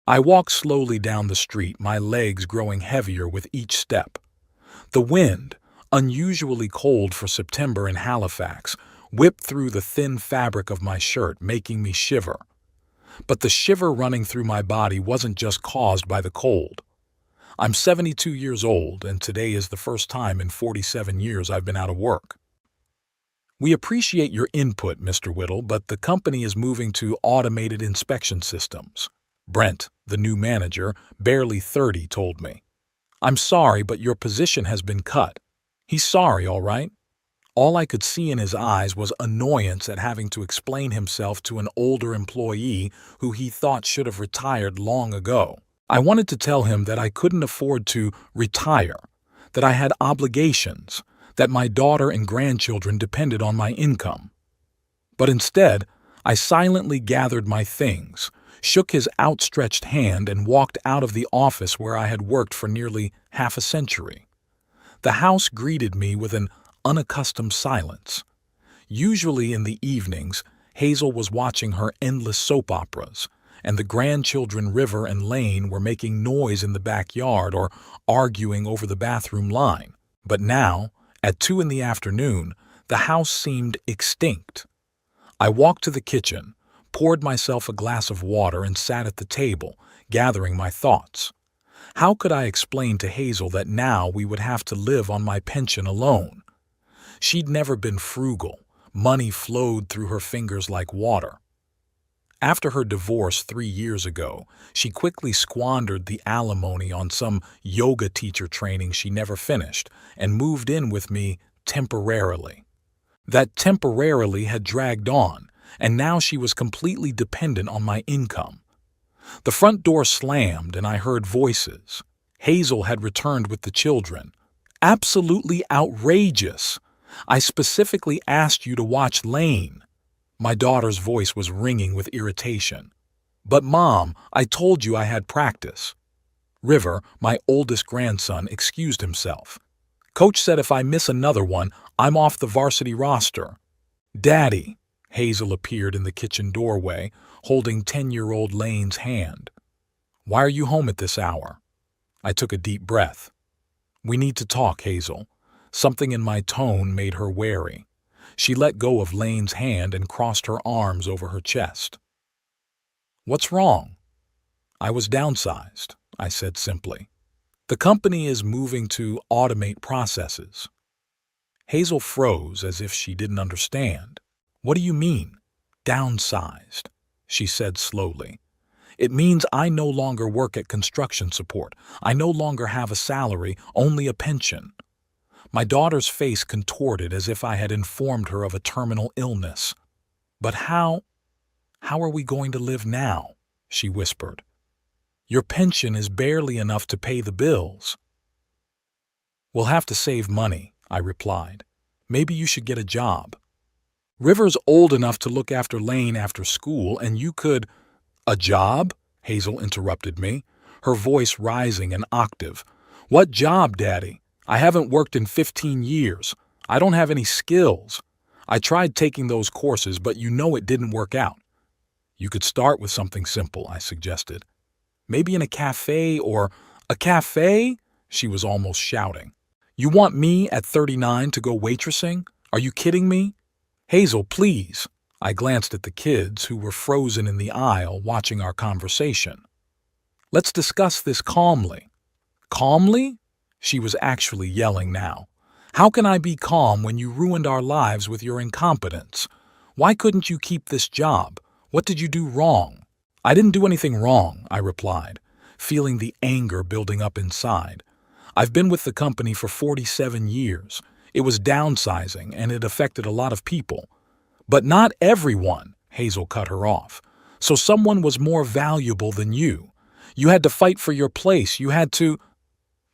I walked slowly down the street, my legs growing heavier with each step. The wind, unusually cold for September in Halifax, whipped through the thin fabric of my shirt, making me shiver. But the shiver running through my body wasn't just caused by the cold. I'm 72 years old, and today is the first time in 47 years I've been out of work. We appreciate your input, Mr. Whittle, but the company is moving to automated inspection systems. Brent, the new manager, barely 30, told me. I'm sorry, but your position has been cut. He's sorry, all right? All I could see in his eyes was annoyance at having to explain himself to an older employee who he thought should have retired long ago. I wanted to tell him that I couldn't afford to retire, that I had obligations, that my daughter and grandchildren depended on my income. But instead, I silently gathered my things, shook his outstretched hand, and walked out of the office where I had worked for nearly half a century. The house greeted me with an unaccustomed silence. Usually in the evenings, Hazel was watching her endless soap operas, and the grandchildren River and Lane were making noise in the backyard or arguing over the bathroom line. But now, at 2 in the afternoon, the house seemed extinct. I walked to the kitchen, poured myself a glass of water, and sat at the table, gathering my thoughts. How could I explain to Hazel that now we would have to live on my pension alone? She'd never been frugal. Money flowed through her fingers like water. After her divorce 3 years ago, she quickly squandered the alimony on some yoga teacher training she never finished and moved in with me temporarily. That temporarily had dragged on, and now she was completely dependent on my income. The front door slammed and I heard voices. Hazel had returned with the children. Absolutely outrageous. I specifically asked you to watch Lane. My daughter's voice was ringing with irritation. But Mom, I told you I had practice. River, my oldest grandson, excused himself. Coach said if I miss another one, I'm off the varsity roster. Daddy, Hazel appeared in the kitchen doorway, holding 10-year-old Lane's hand. Why are you home at this hour? I took a deep breath. We need to talk, Hazel. Something in my tone made her wary. She let go of Lane's hand and crossed her arms over her chest. What's wrong? I was downsized, I said simply. The company is moving to automate processes. Hazel froze as if she didn't understand. What do you mean, downsized? She said slowly. It means I no longer work at construction support. I no longer have a salary, only a pension. My daughter's face contorted as if I had informed her of a terminal illness. But how are we going to live now? She whispered. Your pension is barely enough to pay the bills. We'll have to save money, I replied. Maybe you should get a job. River's old enough to look after Lane after school, and you could— A job? Hazel interrupted me, her voice rising an octave. What job, Daddy? I haven't worked in 15 years. I don't have any skills. I tried taking those courses, but you know it didn't work out. You could start with something simple, I suggested. Maybe in a cafe or— A cafe? She was almost shouting. You want me at 39 to go waitressing? Are you kidding me? Hazel, please. I glanced at the kids who were frozen in the aisle watching our conversation. Let's discuss this calmly. Calmly? She was actually yelling now. How can I be calm when you ruined our lives with your incompetence? Why couldn't you keep this job? What did you do wrong? I didn't do anything wrong, I replied, feeling the anger building up inside. I've been with the company for 47 years. It was downsizing and it affected a lot of people. But not everyone, Hazel cut her off. So someone was more valuable than you. You had to fight for your place. You had to—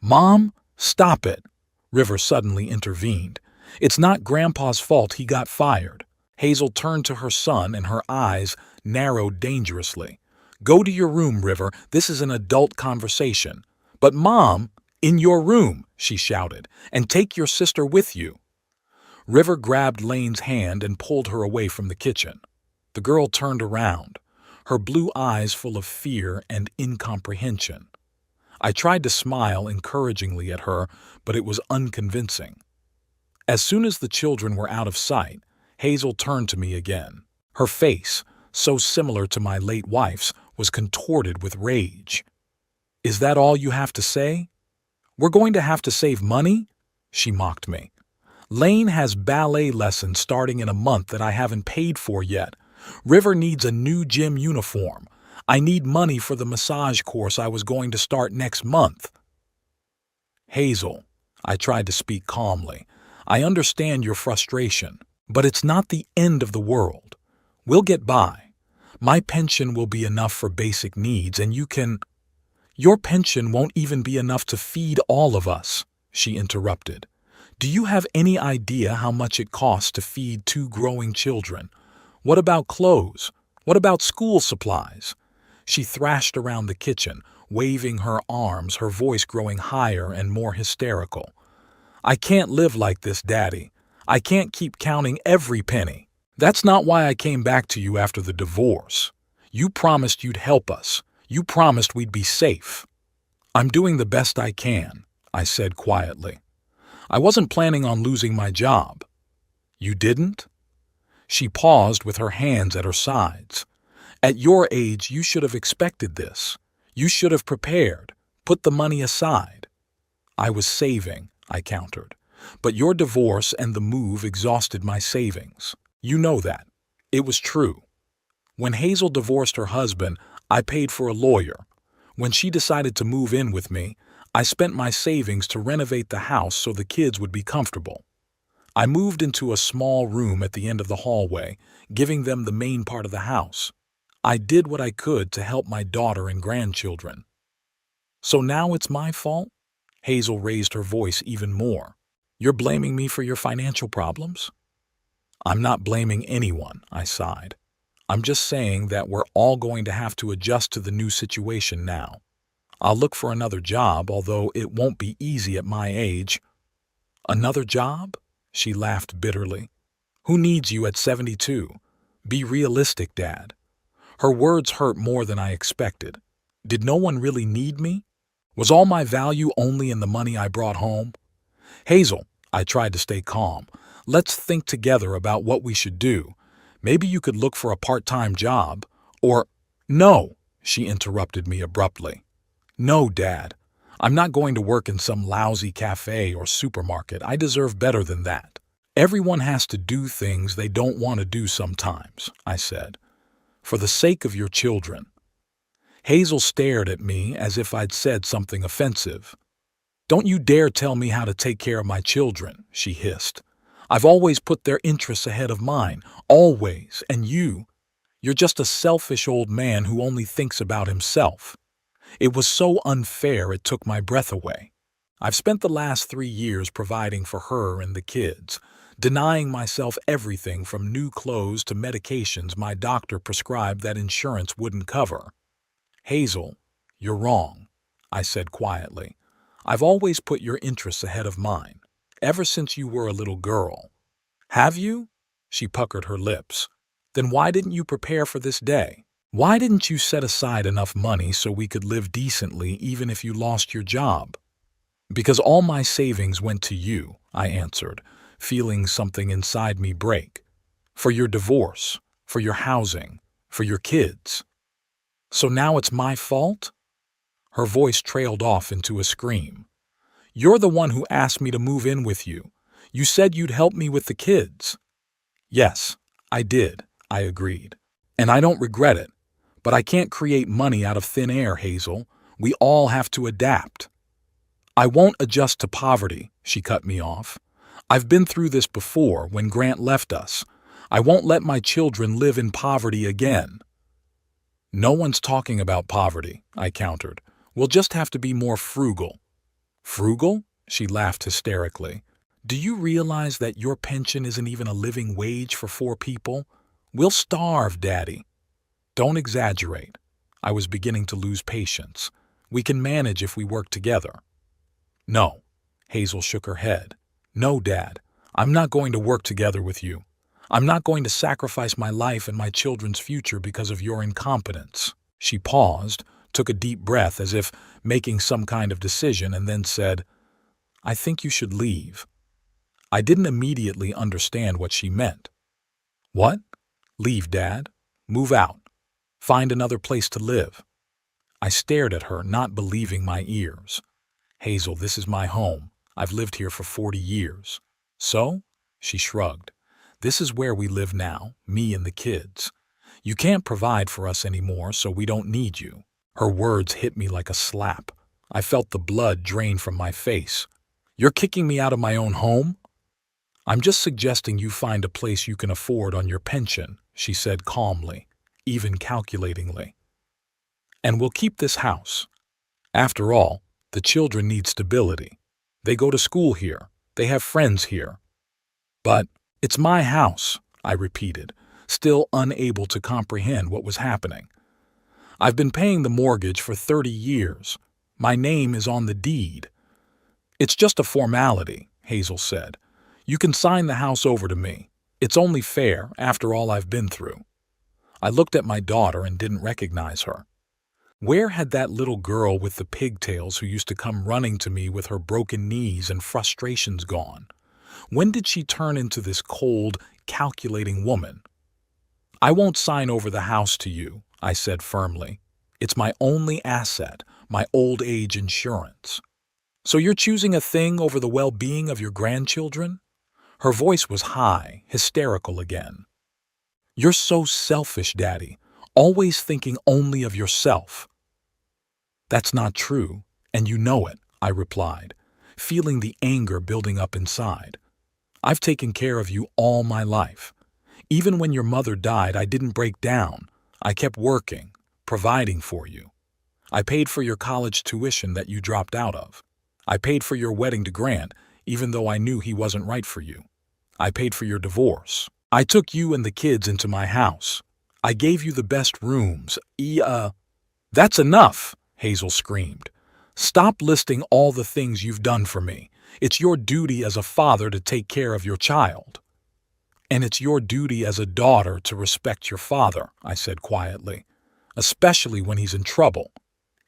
Mom, stop it. River suddenly intervened. It's not Grandpa's fault he got fired. Hazel turned to her son and her eyes narrowed dangerously. Go to your room, River. This is an adult conversation. But Mom, in your room, she shouted, and take your sister with you. River grabbed Lane's hand and pulled her away from the kitchen. The girl turned around. her blue eyes full of fear and incomprehension. I tried to smile encouragingly at her, but it was unconvincing. As soon as the children were out of sight, Hazel turned to me again. Her face, so similar to my late wife's, was contorted with rage. "Is that all you have to say? We're going to have to save money?" she mocked me. "Lane has ballet lessons starting in a month that I haven't paid for yet. River needs a new gym uniform. I need money for the massage course I was going to start next month." "Hazel," I tried to speak calmly, "I understand your frustration, but it's not the end of the world. We'll get by. My pension will be enough for basic needs, and you can—" "Your pension won't even be enough to feed all of us," she interrupted. "Do you have any idea how much it costs to feed 2 growing children? What about clothes? What about school supplies?" She thrashed around the kitchen, waving her arms, her voice growing higher and more hysterical. "I can't live like this, Daddy. I can't keep counting every penny. That's not why I came back to you after the divorce. You promised you'd help us. You promised we'd be safe." "I'm doing the best I can," I said quietly. "I wasn't planning on losing my job." "You didn't?" She paused with her hands at her sides. "At your age, you should have expected this. You should have prepared, put the money aside." "I was saving," I countered. "But your divorce and the move exhausted my savings. You know that." It was true. When Hazel divorced her husband, I paid for a lawyer. When she decided to move in with me, I spent my savings to renovate the house so the kids would be comfortable. I moved into a small room at the end of the hallway, giving them the main part of the house. I did what I could to help my daughter and grandchildren. "So now it's my fault?" Hazel raised her voice even more. "You're blaming me for your financial problems?" "I'm not blaming anyone," I sighed. "I'm just saying that we're all going to have to adjust to the new situation now. I'll look for another job, although it won't be easy at my age." "Another job?" She laughed bitterly. "Who needs you at 72? Be realistic, Dad." Her words hurt more than I expected. Did no one really need me? Was all my value only in the money I brought home? "Hazel," I tried to stay calm, "let's think together about what we should do. Maybe you could look for a part-time job, or—" "No," she interrupted me abruptly. "No, Dad. I'm not going to work in some lousy cafe or supermarket. I deserve better than that. Everyone has to do things they don't want to do sometimes," I said. "For the sake of your children." Hazel stared at me as if I'd said something offensive. "Don't you dare tell me how to take care of my children," she hissed. "I've always put their interests ahead of mine, always, and you're just a selfish old man who only thinks about himself." It was so unfair it took my breath away. I've spent the last 3 years providing for her and the kids, denying myself everything from new clothes to medications my doctor prescribed that insurance wouldn't cover. "Hazel, you're wrong," I said quietly. "I've always put your interests ahead of mine, ever since you were a little girl." "Have you?" She puckered her lips. "Then why didn't you prepare for this day? Why didn't you set aside enough money so we could live decently even if you lost your job?" "Because all my savings went to you," I answered, feeling something inside me break. "For your divorce, for your housing, for your kids." "So now it's my fault?" Her voice trailed off into a scream. "You're the one who asked me to move in with you. You said you'd help me with the kids." "Yes, I did," I agreed. "And I don't regret it. But I can't create money out of thin air, Hazel. We all have to adapt." "I won't adjust to poverty," she cut me off. "I've been through this before when Grant left us. I won't let my children live in poverty again." "No one's talking about poverty," I countered. "We'll just have to be more frugal." "Frugal?" She laughed hysterically. "Do you realize that your pension isn't even a living wage for 4 people? We'll starve, Daddy." "Don't exaggerate." I was beginning to lose patience. "We can manage if we work together." "No." Hazel shook her head. "No, Dad. I'm not going to work together with you. I'm not going to sacrifice my life and my children's future because of your incompetence." She paused, took a deep breath as if making some kind of decision, and then said, "I think you should leave." I didn't immediately understand what she meant. "What? Leave, Dad? Move out? Find another place to live?" I stared at her, not believing my ears. "Hazel, this is my home. I've lived here for 40 years. So?" She shrugged. "This is where we live now, me and the kids. You can't provide for us anymore, so we don't need you." Her words hit me like a slap. I felt the blood drain from my face. "You're kicking me out of my own home?" "I'm just suggesting you find a place you can afford on your pension," she said calmly, even calculatingly. "And we'll keep this house. After all, the children need stability. They go to school here. They have friends here." "But it's my house," I repeated, still unable to comprehend what was happening. "I've been paying the mortgage for 30 years. My name is on the deed." "It's just a formality," Hazel said. "You can sign the house over to me. It's only fair after all I've been through." I looked at my daughter and didn't recognize her. Where had that little girl with the pigtails who used to come running to me with her broken knees and frustrations gone? When did she turn into this cold, calculating woman? "I won't sign over the house to you," I said firmly. "It's my only asset, my old age insurance." "So you're choosing a thing over the well-being of your grandchildren?" Her voice was high, hysterical again. "You're so selfish, Daddy, always thinking only of yourself." "That's not true, and you know it," I replied, feeling the anger building up inside. "I've taken care of you all my life. Even when your mother died, I didn't break down. I kept working, providing for you. I paid for your college tuition that you dropped out of. I paid for your wedding to Grant, even though I knew he wasn't right for you. I paid for your divorce. I took you and the kids into my house. I gave you the best rooms. That's enough," Hazel screamed. "Stop listing all the things you've done for me. It's your duty as a father to take care of your child." "And it's your duty as a daughter to respect your father," I said quietly, "especially when he's in trouble."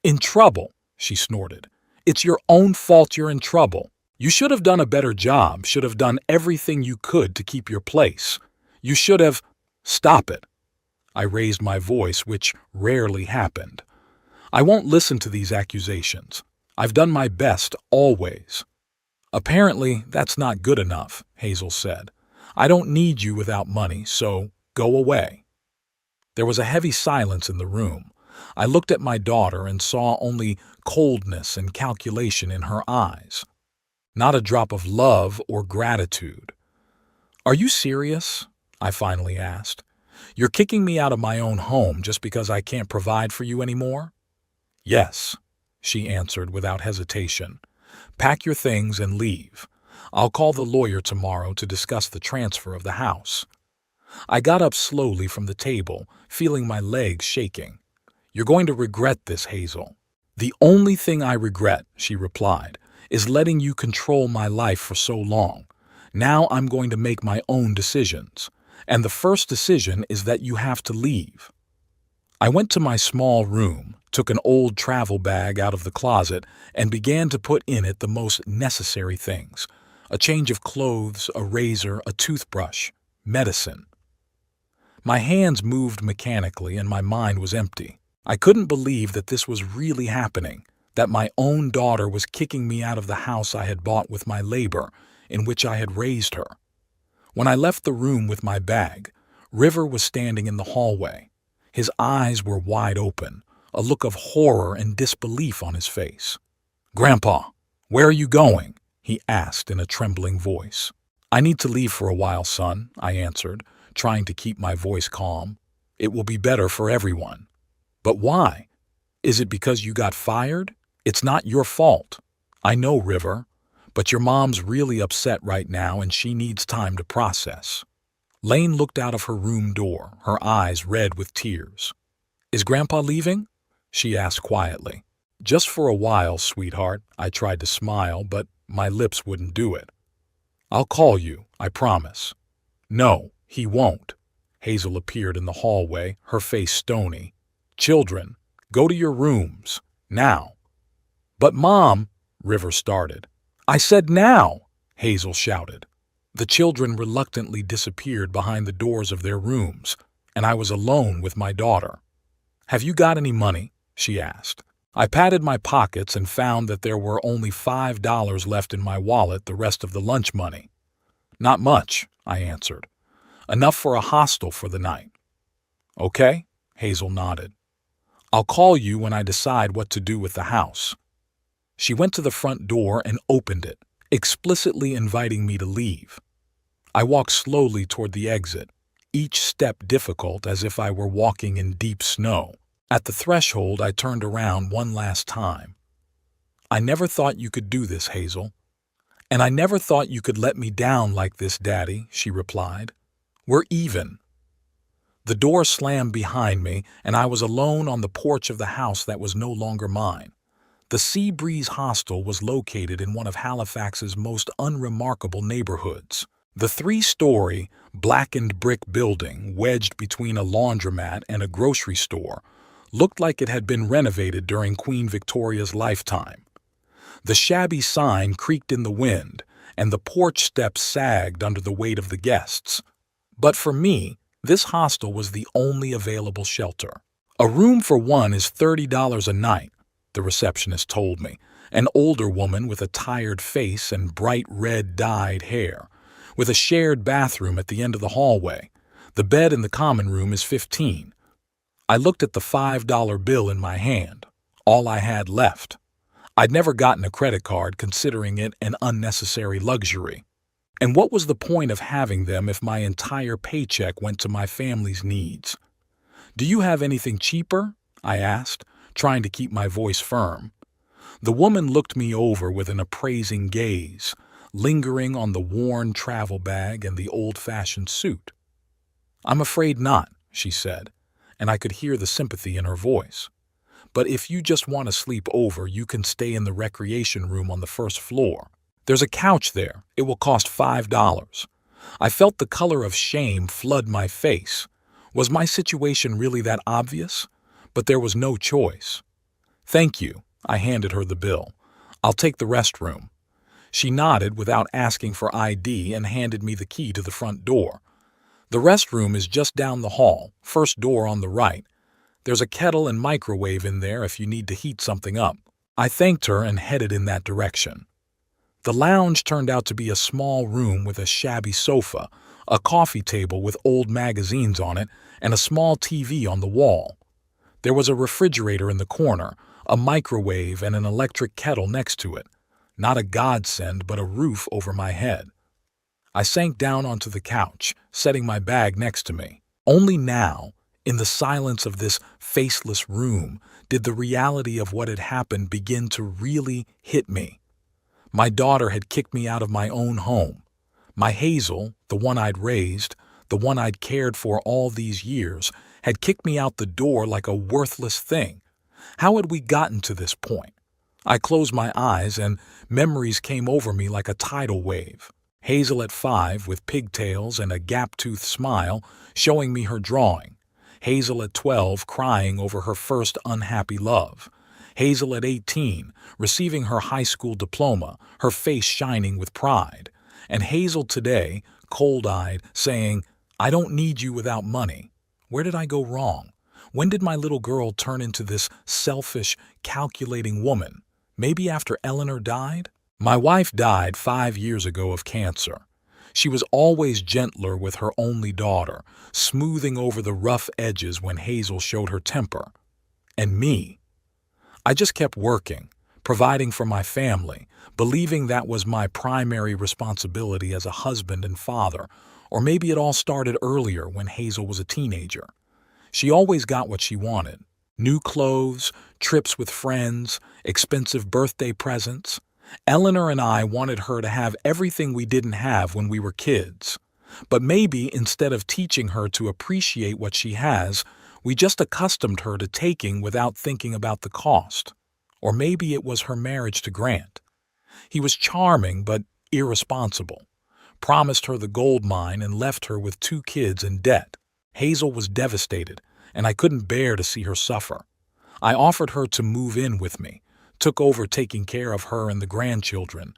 "In trouble?" she snorted. "It's your own fault you're in trouble. You should have done a better job, should have done everything you could to keep your place. You should have—" "Stop it." I raised my voice, which rarely happened. "I won't listen to these accusations. I've done my best, always." "Apparently, that's not good enough," Hazel said. "I don't need you without money, so go away." There was a heavy silence in the room. I looked at my daughter and saw only coldness and calculation in her eyes. Not a drop of love or gratitude. "Are you serious?" I finally asked. "You're kicking me out of my own home just because I can't provide for you anymore?" "Yes," she answered without hesitation. "Pack your things and leave. I'll call the lawyer tomorrow to discuss the transfer of the house." I got up slowly from the table, feeling my legs shaking. "You're going to regret this, Hazel." "The only thing I regret," she replied, "is letting you control my life for so long. Now I'm going to make my own decisions. And the first decision is that you have to leave." I went to my small room, took an old travel bag out of the closet, and began to put in it the most necessary things: a change of clothes, a razor, a toothbrush, medicine. My hands moved mechanically and my mind was empty. I couldn't believe that this was really happening, that my own daughter was kicking me out of the house I had bought with my labor, in which I had raised her. When I left the room with my bag, River was standing in the hallway. His eyes were wide open, a look of horror and disbelief on his face. "Grandpa, where are you going?" he asked in a trembling voice. "I need to leave for a while, son," I answered, trying to keep my voice calm. "It will be better for everyone." "But why? Is it because you got fired? It's not your fault. I know, River, but your mom's really upset right now and she needs time to process." Lane looked out of her room door, her eyes red with tears. "Is Grandpa leaving?" she asked quietly. "Just for a while, sweetheart," I tried to smile, but my lips wouldn't do it. "I'll call you, I promise." "No, He won't. Hazel appeared in the hallway, her face stony. Children, go to your rooms. Now. But Mom, River started. I said now, Hazel shouted. The children reluctantly disappeared behind the doors of their rooms, and I was alone with my daughter. Have you got any money? She asked. I patted my pockets and found that there were only $5 left in my wallet the rest of the lunch money. Not much, I answered. Enough for a hostel for the night. Okay, Hazel nodded. I'll call you when I decide what to do with the house. She went to the front door and opened it, explicitly inviting me to leave. I walked slowly toward the exit, each step difficult as if I were walking in deep snow. At the threshold, I turned around one last time. I never thought you could do this, Hazel. And I never thought you could let me down like this, Daddy, she replied. We're even. The door slammed behind me, and I was alone on the porch of the house that was no longer mine. The Sea Breeze Hostel was located in one of Halifax's most unremarkable neighborhoods. The 3-story, blackened brick building, wedged between a laundromat and a grocery store, looked like it had been renovated during Queen Victoria's lifetime. The shabby sign creaked in the wind, and the porch steps sagged under the weight of the guests. But for me, this hostel was the only available shelter. A room for one is $30 a night, the receptionist told me, an older woman with a tired face and bright red dyed hair, with a shared bathroom at the end of the hallway. The bed in the common room is $15. I looked at the $5 bill in my hand, all I had left. I'd never gotten a credit card, considering it an unnecessary luxury. And what was the point of having them if my entire paycheck went to my family's needs? Do you have anything cheaper? I asked, trying to keep my voice firm. The woman looked me over with an appraising gaze, lingering on the worn travel bag and the old-fashioned suit. I'm afraid not, she said, and I could hear the sympathy in her voice. But if you just want to sleep over, you can stay in the recreation room on the first floor. There's a couch there. It will cost $5. I felt the color of shame flood my face. Was my situation really that obvious? But there was no choice. Thank you. I handed her the bill. I'll take the restroom. She nodded without asking for ID and handed me the key to the front door. The restroom is just down the hall, first door on the right. There's a kettle and microwave in there if you need to heat something up. I thanked her and headed in that direction. The lounge turned out to be a small room with a shabby sofa, a coffee table with old magazines on it, and a small TV on the wall. There was a refrigerator in the corner, a microwave, and an electric kettle next to it. Not a godsend, but a roof over my head. I sank down onto the couch, setting my bag next to me. Only now, in the silence of this faceless room, did the reality of what had happened begin to really hit me. My daughter had kicked me out of my own home. My Hazel, the one I'd raised, the one I'd cared for all these years, had kicked me out the door like a worthless thing. How had we gotten to this point? I closed my eyes and memories came over me like a tidal wave. Hazel at 5 with pigtails and a gap-toothed smile showing me her drawing. Hazel at 12 crying over her first unhappy love. Hazel at 18 receiving her high school diploma, her face shining with pride. And Hazel today, cold-eyed, saying, I don't need you without money. Where did I go wrong? When did my little girl turn into this selfish, calculating woman? Maybe after Eleanor died? My wife died 5 years ago of cancer. She was always gentler with her only daughter, smoothing over the rough edges when Hazel showed her temper. And me. I just kept working, providing for my family, believing that was my primary responsibility as a husband and father, or maybe it all started earlier when Hazel was a teenager. She always got what she wanted. New clothes, trips with friends, expensive birthday presents. Eleanor and I wanted her to have everything we didn't have when we were kids. But maybe instead of teaching her to appreciate what she has, we just accustomed her to taking without thinking about the cost. Or maybe it was her marriage to Grant. He was charming but irresponsible. promised her the gold mine, and left her with 2 kids in debt. Hazel was devastated, and I couldn't bear to see her suffer. I offered her to move in with me, took over taking care of her and the grandchildren.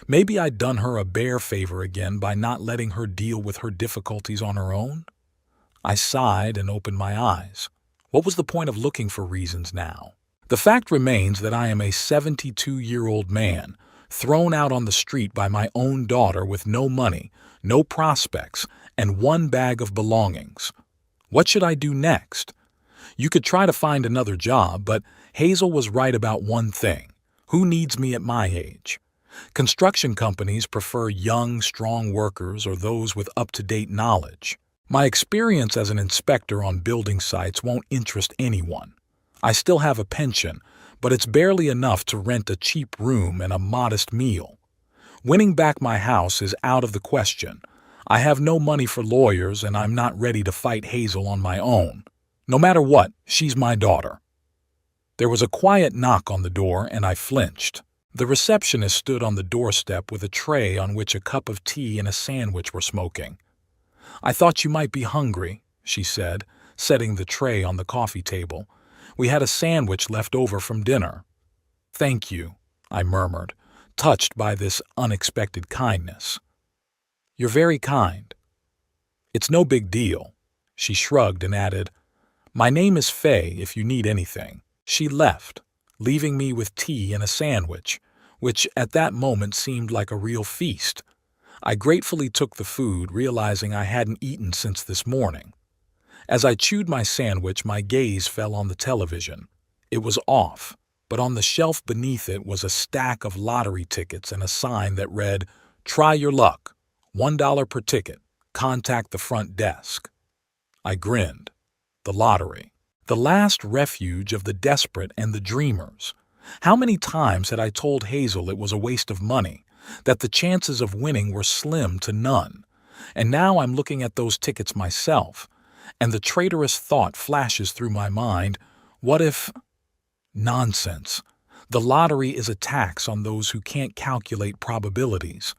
Maybe I'd done her a bare favor again by not letting her deal with her difficulties on her own. I sighed and opened my eyes. What was the point of looking for reasons now? The fact remains that I am a 72-year-old man, thrown out on the street by my own daughter with no money, no prospects, and 1 bag of belongings. What should I do next? You could try to find another job, but Hazel was right about one thing. Who needs me at my age? Construction companies prefer young, strong workers or those with up-to-date knowledge. My experience as an inspector on building sites won't interest anyone. I still have a pension, but it's barely enough to rent a cheap room and a modest meal. Winning back my house is out of the question. I have no money for lawyers, and I'm not ready to fight Hazel on my own. No matter what, she's my daughter. There was a quiet knock on the door, and I flinched. The receptionist stood on the doorstep with a tray on which a cup of tea and a sandwich were smoking. "I thought you might be hungry," she said, setting the tray on the coffee table. "We had a sandwich left over from dinner." "Thank you," I murmured, touched by this unexpected kindness. "You're very kind." "It's no big deal." She shrugged and added, "My name is Faye if you need anything." She left, leaving me with tea and a sandwich, which at that moment seemed like a real feast. I gratefully took the food, realizing I hadn't eaten since this morning. As I chewed my sandwich, my gaze fell on the television. It was off, but on the shelf beneath it was a stack of lottery tickets and a sign that read, "Try your luck. $1 per ticket. Contact the front desk." I grinned. The lottery. The last refuge of the desperate and the dreamers. How many times had I told Hazel it was a waste of money, that the chances of winning were slim to none? And now I'm looking at those tickets myself, and the traitorous thought flashes through my mind, what if... Nonsense. The lottery is a tax on those who can't calculate probabilities.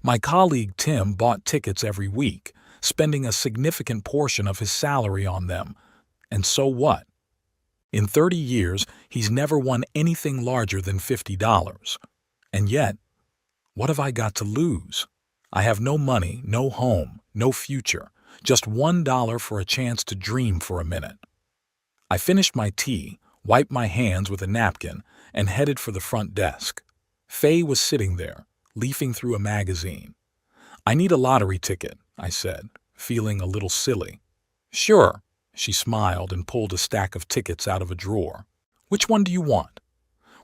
My colleague Tim bought tickets every week, spending a significant portion of his salary on them. And so what? In 30 years, he's never won anything larger than $50. And yet, what have I got to lose? I have no money, no home, no future, just $1 for a chance to dream for a minute. I finished my tea, wiped my hands with a napkin, and headed for the front desk. Faye was sitting there, leafing through a magazine. "I need a lottery ticket," I said, feeling a little silly. "Sure." She smiled and pulled a stack of tickets out of a drawer. "Which one do you want?"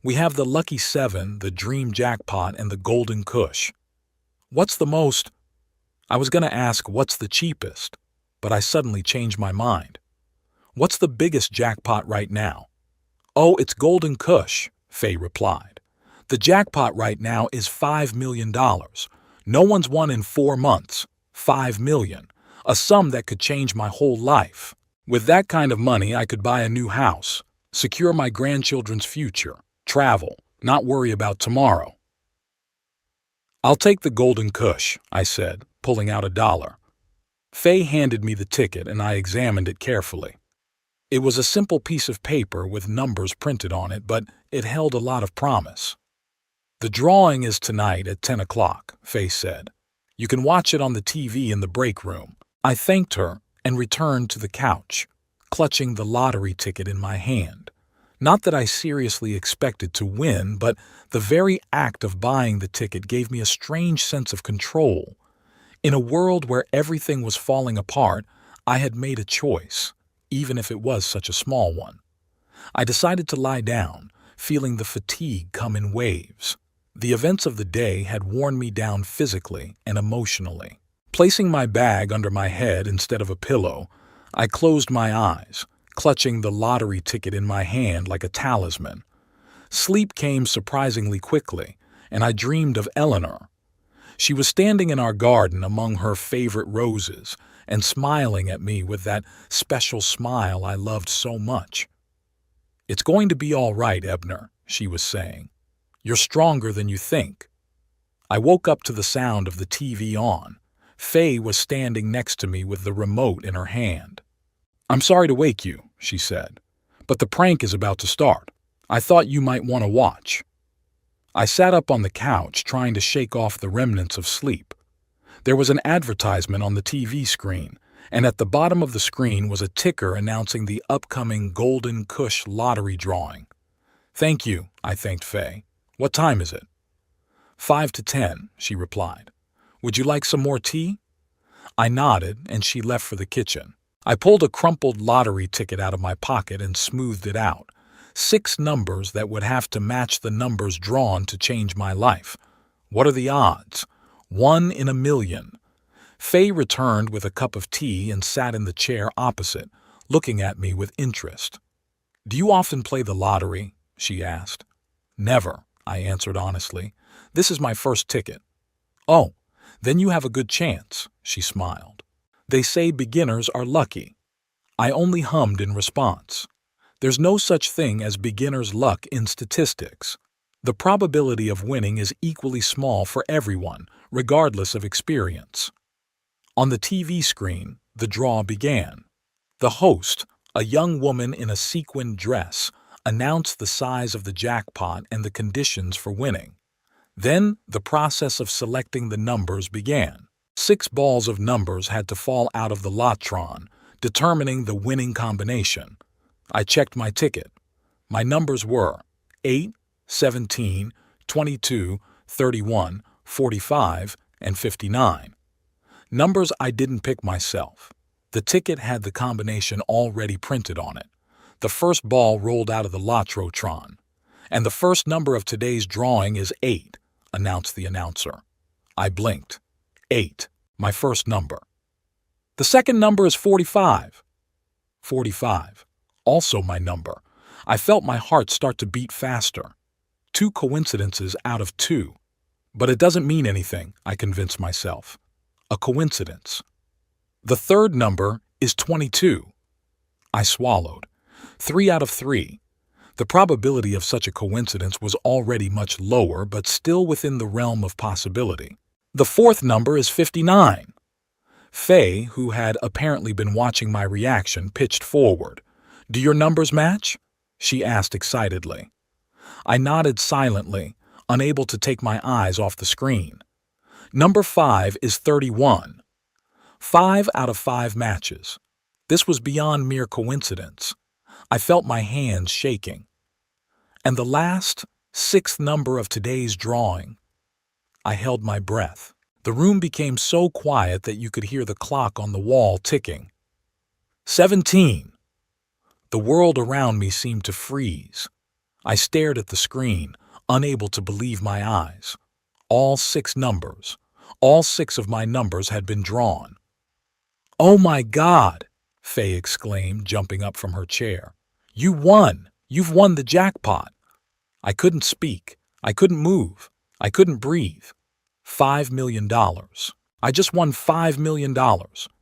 "We have the Lucky 7, the Dream Jackpot, and the Golden Cush." "What's the most—" I was going to ask what's the cheapest, but I suddenly changed my mind. "What's the biggest jackpot right now?" "Oh, it's Golden Cush," Faye replied. "The jackpot right now is $5 million. No one's won in 4 months. $5 million. A sum that could change my whole life. With that kind of money, I could buy a new house, secure my grandchildren's future, travel, not worry about tomorrow." "I'll take the Golden Cush," I said, pulling out $1. Faye handed me the ticket and I examined it carefully. It was a simple piece of paper with numbers printed on it, but it held a lot of promise. "The drawing is tonight at 10 o'clock, Faye said. "You can watch it on the TV in the break room." I thanked her and returned to the couch, clutching the lottery ticket in my hand. Not that I seriously expected to win, but the very act of buying the ticket gave me a strange sense of control. In a world where everything was falling apart, I had made a choice, even if it was such a small one. I decided to lie down, feeling the fatigue come in waves. The events of the day had worn me down physically and emotionally. Placing my bag under my head instead of a pillow, I closed my eyes, clutching the lottery ticket in my hand like a talisman. Sleep came surprisingly quickly, and I dreamed of Eleanor. She was standing in our garden among her favorite roses and smiling at me with that special smile I loved so much. "It's going to be all right, Ebner," she was saying. "You're stronger than you think." I woke up to the sound of the TV on. Faye was standing next to me with the remote in her hand. "I'm sorry to wake you," she said, "but the prank is about to start. I thought you might want to watch." I sat up on the couch trying to shake off the remnants of sleep. There was an advertisement on the TV screen, and at the bottom of the screen was a ticker announcing the upcoming Golden Kush lottery drawing. "Thank you," I thanked Faye. "What time is it?" 5 to 10, she replied. "Would you like some more tea?" I nodded, and she left for the kitchen. I pulled a crumpled lottery ticket out of my pocket and smoothed it out. 6 numbers that would have to match the numbers drawn to change my life. What are the odds? 1 in a million. Faye returned with a cup of tea and sat in the chair opposite, looking at me with interest. "Do you often play the lottery?" she asked. "Never," I answered honestly. "This is my first ticket." "Oh, then you have a good chance," she smiled. "They say beginners are lucky." I only hummed in response. There's no such thing as beginner's luck in statistics. The probability of winning is equally small for everyone, regardless of experience. On the TV screen, the draw began. The host, a young woman in a sequined dress, announced the size of the jackpot and the conditions for winning. Then the process of selecting the numbers began. 6 balls of numbers had to fall out of the lotron, determining the winning combination. I checked my ticket. My numbers were 8, 17, 22, 31, 45, and 59. Numbers I didn't pick myself. The ticket had the combination already printed on it. The first ball rolled out of the Lotrotron. "And the first number of today's drawing is 8, announced the announcer. I blinked. 8, my first number. "The second number is 45. 45, also my number. I felt my heart start to beat faster. 2 coincidences out of 2. But it doesn't mean anything, I convinced myself. A coincidence. "The third number is 22. I swallowed. 3 out of 3. The probability of such a coincidence was already much lower, but still within the realm of possibility. "The fourth number is 59. Faye, who had apparently been watching my reaction, pitched forward. "Do your numbers match?" she asked excitedly. I nodded silently, unable to take my eyes off the screen. Number 5 is 31. 5 out of 5 matches. This was beyond mere coincidence. I felt my hands shaking. "And the last, 6th number of today's drawing." I held my breath. The room became so quiet that you could hear the clock on the wall ticking. 17. The world around me seemed to freeze. I stared at the screen, unable to believe my eyes. All 6 numbers. All 6 of my numbers had been drawn. "Oh my God!" Faye exclaimed, jumping up from her chair. "You won! You've won the jackpot!" I couldn't speak. I couldn't move. I couldn't breathe. $5 million. I just won $5 million.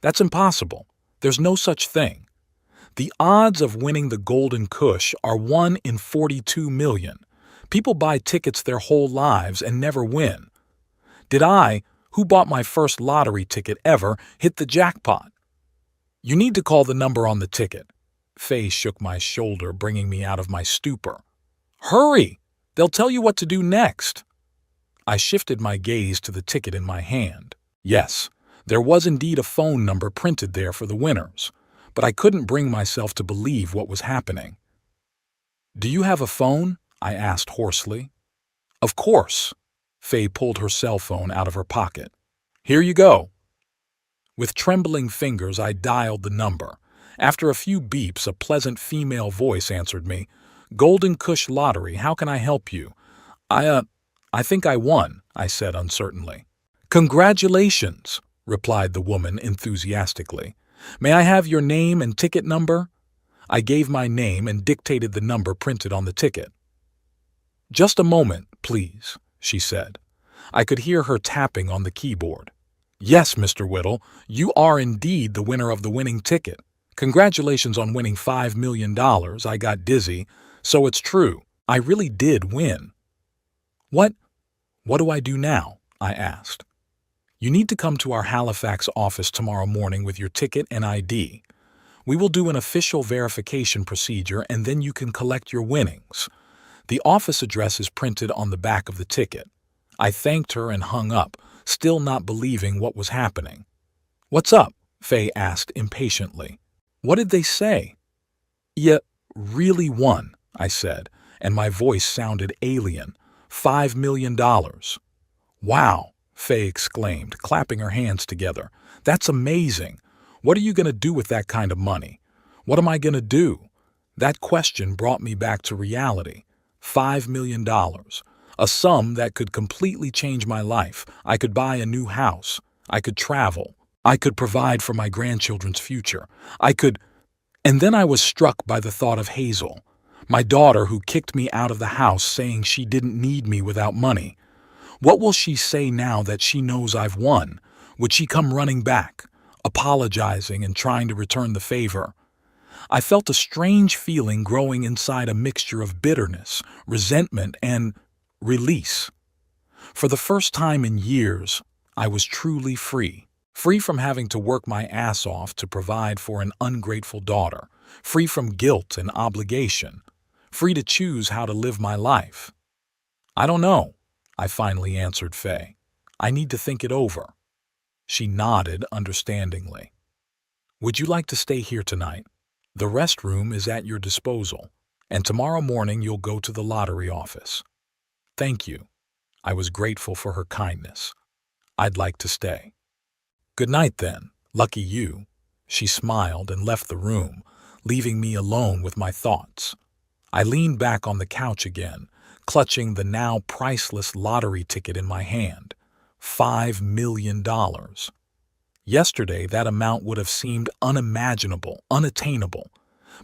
That's impossible. There's no such thing. The odds of winning the Golden Kush are 1 in 42 million. People buy tickets their whole lives and never win. Did I, who bought my first lottery ticket ever, hit the jackpot? "You need to call the number on the ticket." Faye shook my shoulder, bringing me out of my stupor. "Hurry! They'll tell you what to do next." I shifted my gaze to the ticket in my hand. Yes, there was indeed a phone number printed there for the winners, but I couldn't bring myself to believe what was happening. "Do you have a phone?" I asked hoarsely. "Of course." Faye pulled her cell phone out of her pocket. "Here you go." With trembling fingers, I dialed the number. After a few beeps, a pleasant female voice answered me. "Golden Kush Lottery, how can I help you?" I think I won," I said uncertainly. "Congratulations," replied the woman enthusiastically. "May I have your name and ticket number?" I gave my name and dictated the number printed on the ticket. "Just a moment, please," she said. I could hear her tapping on the keyboard. "Yes, Mr. Whittle, you are indeed the winner of the winning ticket. Congratulations on winning $5 million. I got dizzy. So it's true. I really did win." What do I do now?" I asked. You need to come to our Halifax office tomorrow morning with your ticket and ID. We will do an official verification procedure and then you can collect your winnings. The office address is printed on the back of the ticket. I thanked her and hung up, still not believing what was happening. What's up? Faye asked impatiently. What did they say? You really won, I said, and my voice sounded alien. $5 million. Wow, Faye exclaimed, clapping her hands together. That's amazing. What are you going to do with that kind of money? What am I going to do? That question brought me back to reality. $5 million. A sum that could completely change my life. I could buy a new house. I could travel. I could provide for my grandchildren's future. And then I was struck by the thought of Hazel, my daughter who kicked me out of the house saying she didn't need me without money. What will she say now that she knows I've won? Would she come running back, apologizing and trying to return the favor? I felt a strange feeling growing inside, a mixture of bitterness, resentment, and release. For the first time in years, I was truly free. Free from having to work my ass off to provide for an ungrateful daughter. Free from guilt and obligation. Free to choose how to live my life. I don't know, I finally answered Faye. I need to think it over. She nodded understandingly. Would you like to stay here tonight? The restroom is at your disposal, and tomorrow morning you'll go to the lottery office. Thank you. I was grateful for her kindness. I'd like to stay. Good night then, lucky you. She smiled and left the room, leaving me alone with my thoughts. I leaned back on the couch again, clutching the now priceless lottery ticket in my hand. $5 million. Yesterday, that amount would have seemed unimaginable, unattainable.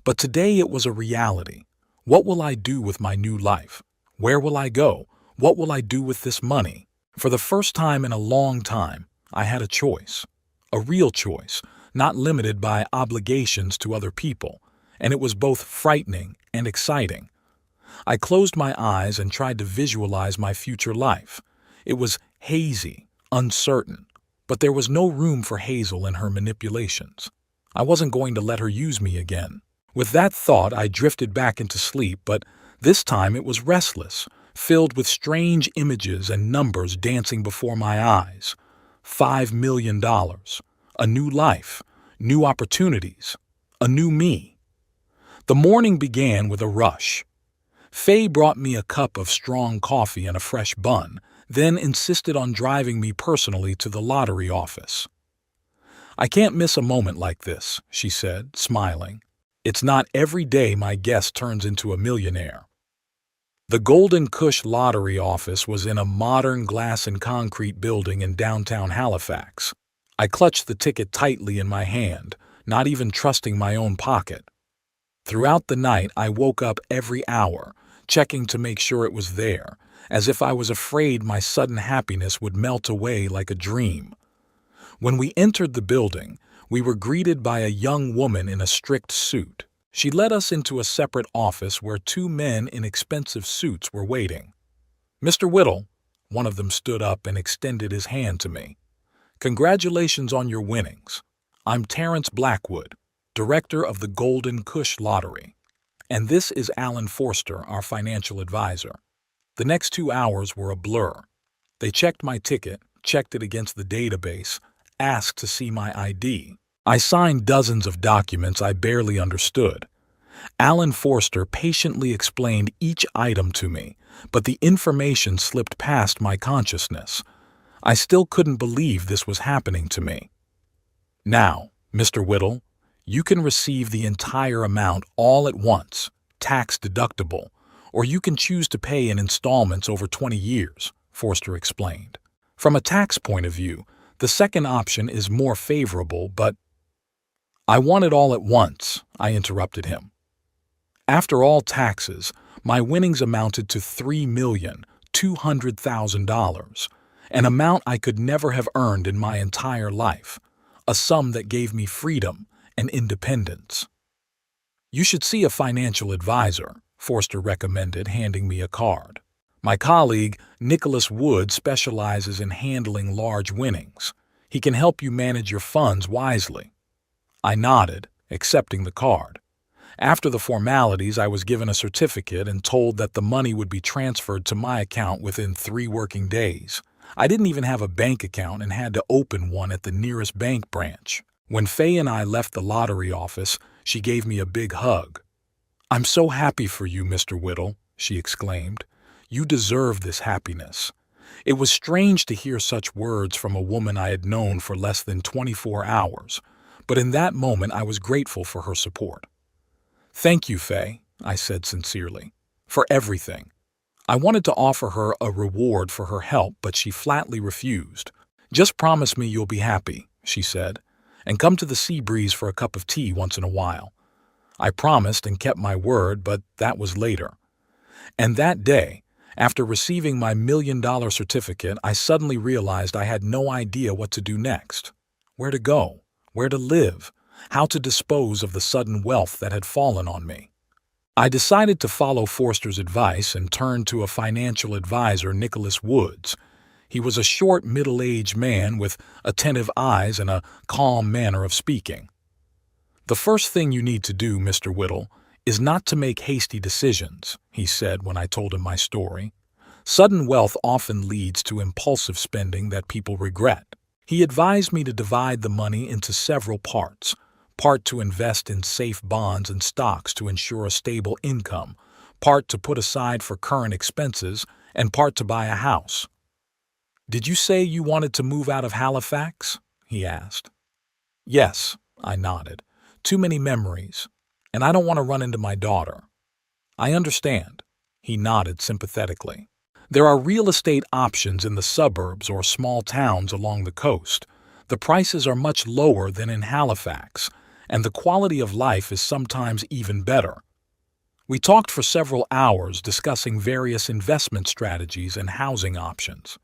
But today it was a reality. What will I do with my new life? Where will I go? What will I do with this money? For the first time in a long time, I had a choice. A real choice, not limited by obligations to other people. And it was both frightening and exciting. I closed my eyes and tried to visualize my future life. It was hazy, uncertain. But there was no room for Hazel and her manipulations. I wasn't going to let her use me again. With that thought, I drifted back into sleep, but this time it was restless, filled with strange images and numbers dancing before my eyes. $5 million. A new life. New opportunities. A new me. The morning began with a rush. Faye brought me a cup of strong coffee and a fresh bun, then insisted on driving me personally to the lottery office. I can't miss a moment like this, she said, smiling. It's not every day my guest turns into a millionaire. The Golden Cush Lottery office was in a modern glass and concrete building in downtown Halifax. I clutched the ticket tightly in my hand, not even trusting my own pocket. Throughout the night, I woke up every hour, checking to make sure it was there, as if I was afraid my sudden happiness would melt away like a dream. When we entered the building, we were greeted by a young woman in a strict suit. She led us into a separate office where two men in expensive suits were waiting. Mr. Whittle, one of them stood up and extended his hand to me. Congratulations on your winnings. I'm Terrence Blackwood, director of the Golden Cush Lottery. And this is Alan Forster, our financial advisor. The next 2 hours were a blur. They checked my ticket, checked it against the database, asked to see my ID. I signed dozens of documents I barely understood. Alan Forster patiently explained each item to me, but the information slipped past my consciousness. I still couldn't believe this was happening to me. Now, Mr. Whittle, you can receive the entire amount all at once, tax deductible, or you can choose to pay in installments over 20 years, Forster explained. From a tax point of view, the second option is more favorable, but I want it all at once, I interrupted him. After all taxes, my winnings amounted to $3,200,000, an amount I could never have earned in my entire life, a sum that gave me freedom and independence. You should see a financial advisor, Forster recommended, handing me a card. My colleague, Nicholas Wood, specializes in handling large winnings. He can help you manage your funds wisely. I nodded, accepting the card. After the formalities, I was given a certificate and told that the money would be transferred to my account within 3 working days. I didn't even have a bank account and had to open one at the nearest bank branch. When Faye and I left the lottery office, she gave me a big hug. "I'm so happy for you, Mr. Whittle," she exclaimed. "You deserve this happiness." It was strange to hear such words from a woman I had known for less than 24 hours, but in that moment I was grateful for her support. "Thank you, Faye," I said sincerely, "for everything." I wanted to offer her a reward for her help, but she flatly refused. "Just promise me you'll be happy," she said, "and come to the Sea Breeze for a cup of tea once in a while." I promised and kept my word, but that was later. And that day, after receiving my $1 million certificate, I suddenly realized I had no idea what to do next. Where to go, where to live, how to dispose of the sudden wealth that had fallen on me. I decided to follow Forster's advice and turned to a financial advisor, Nicholas Woods. He was a short, middle-aged man with attentive eyes and a calm manner of speaking. "The first thing you need to do, Mr. Whittle, is not to make hasty decisions," he said when I told him my story. "Sudden wealth often leads to impulsive spending that people regret." He advised me to divide the money into several parts: part to invest in safe bonds and stocks to ensure a stable income, part to put aside for current expenses, and part to buy a house. "Did you say you wanted to move out of Halifax?" he asked. "Yes," I nodded. "Too many memories, and I don't want to run into my daughter." "I understand," he nodded sympathetically. "There are real estate options in the suburbs or small towns along the coast. The prices are much lower than in Halifax, and the quality of life is sometimes even better." We talked for several hours discussing various investment strategies and housing options.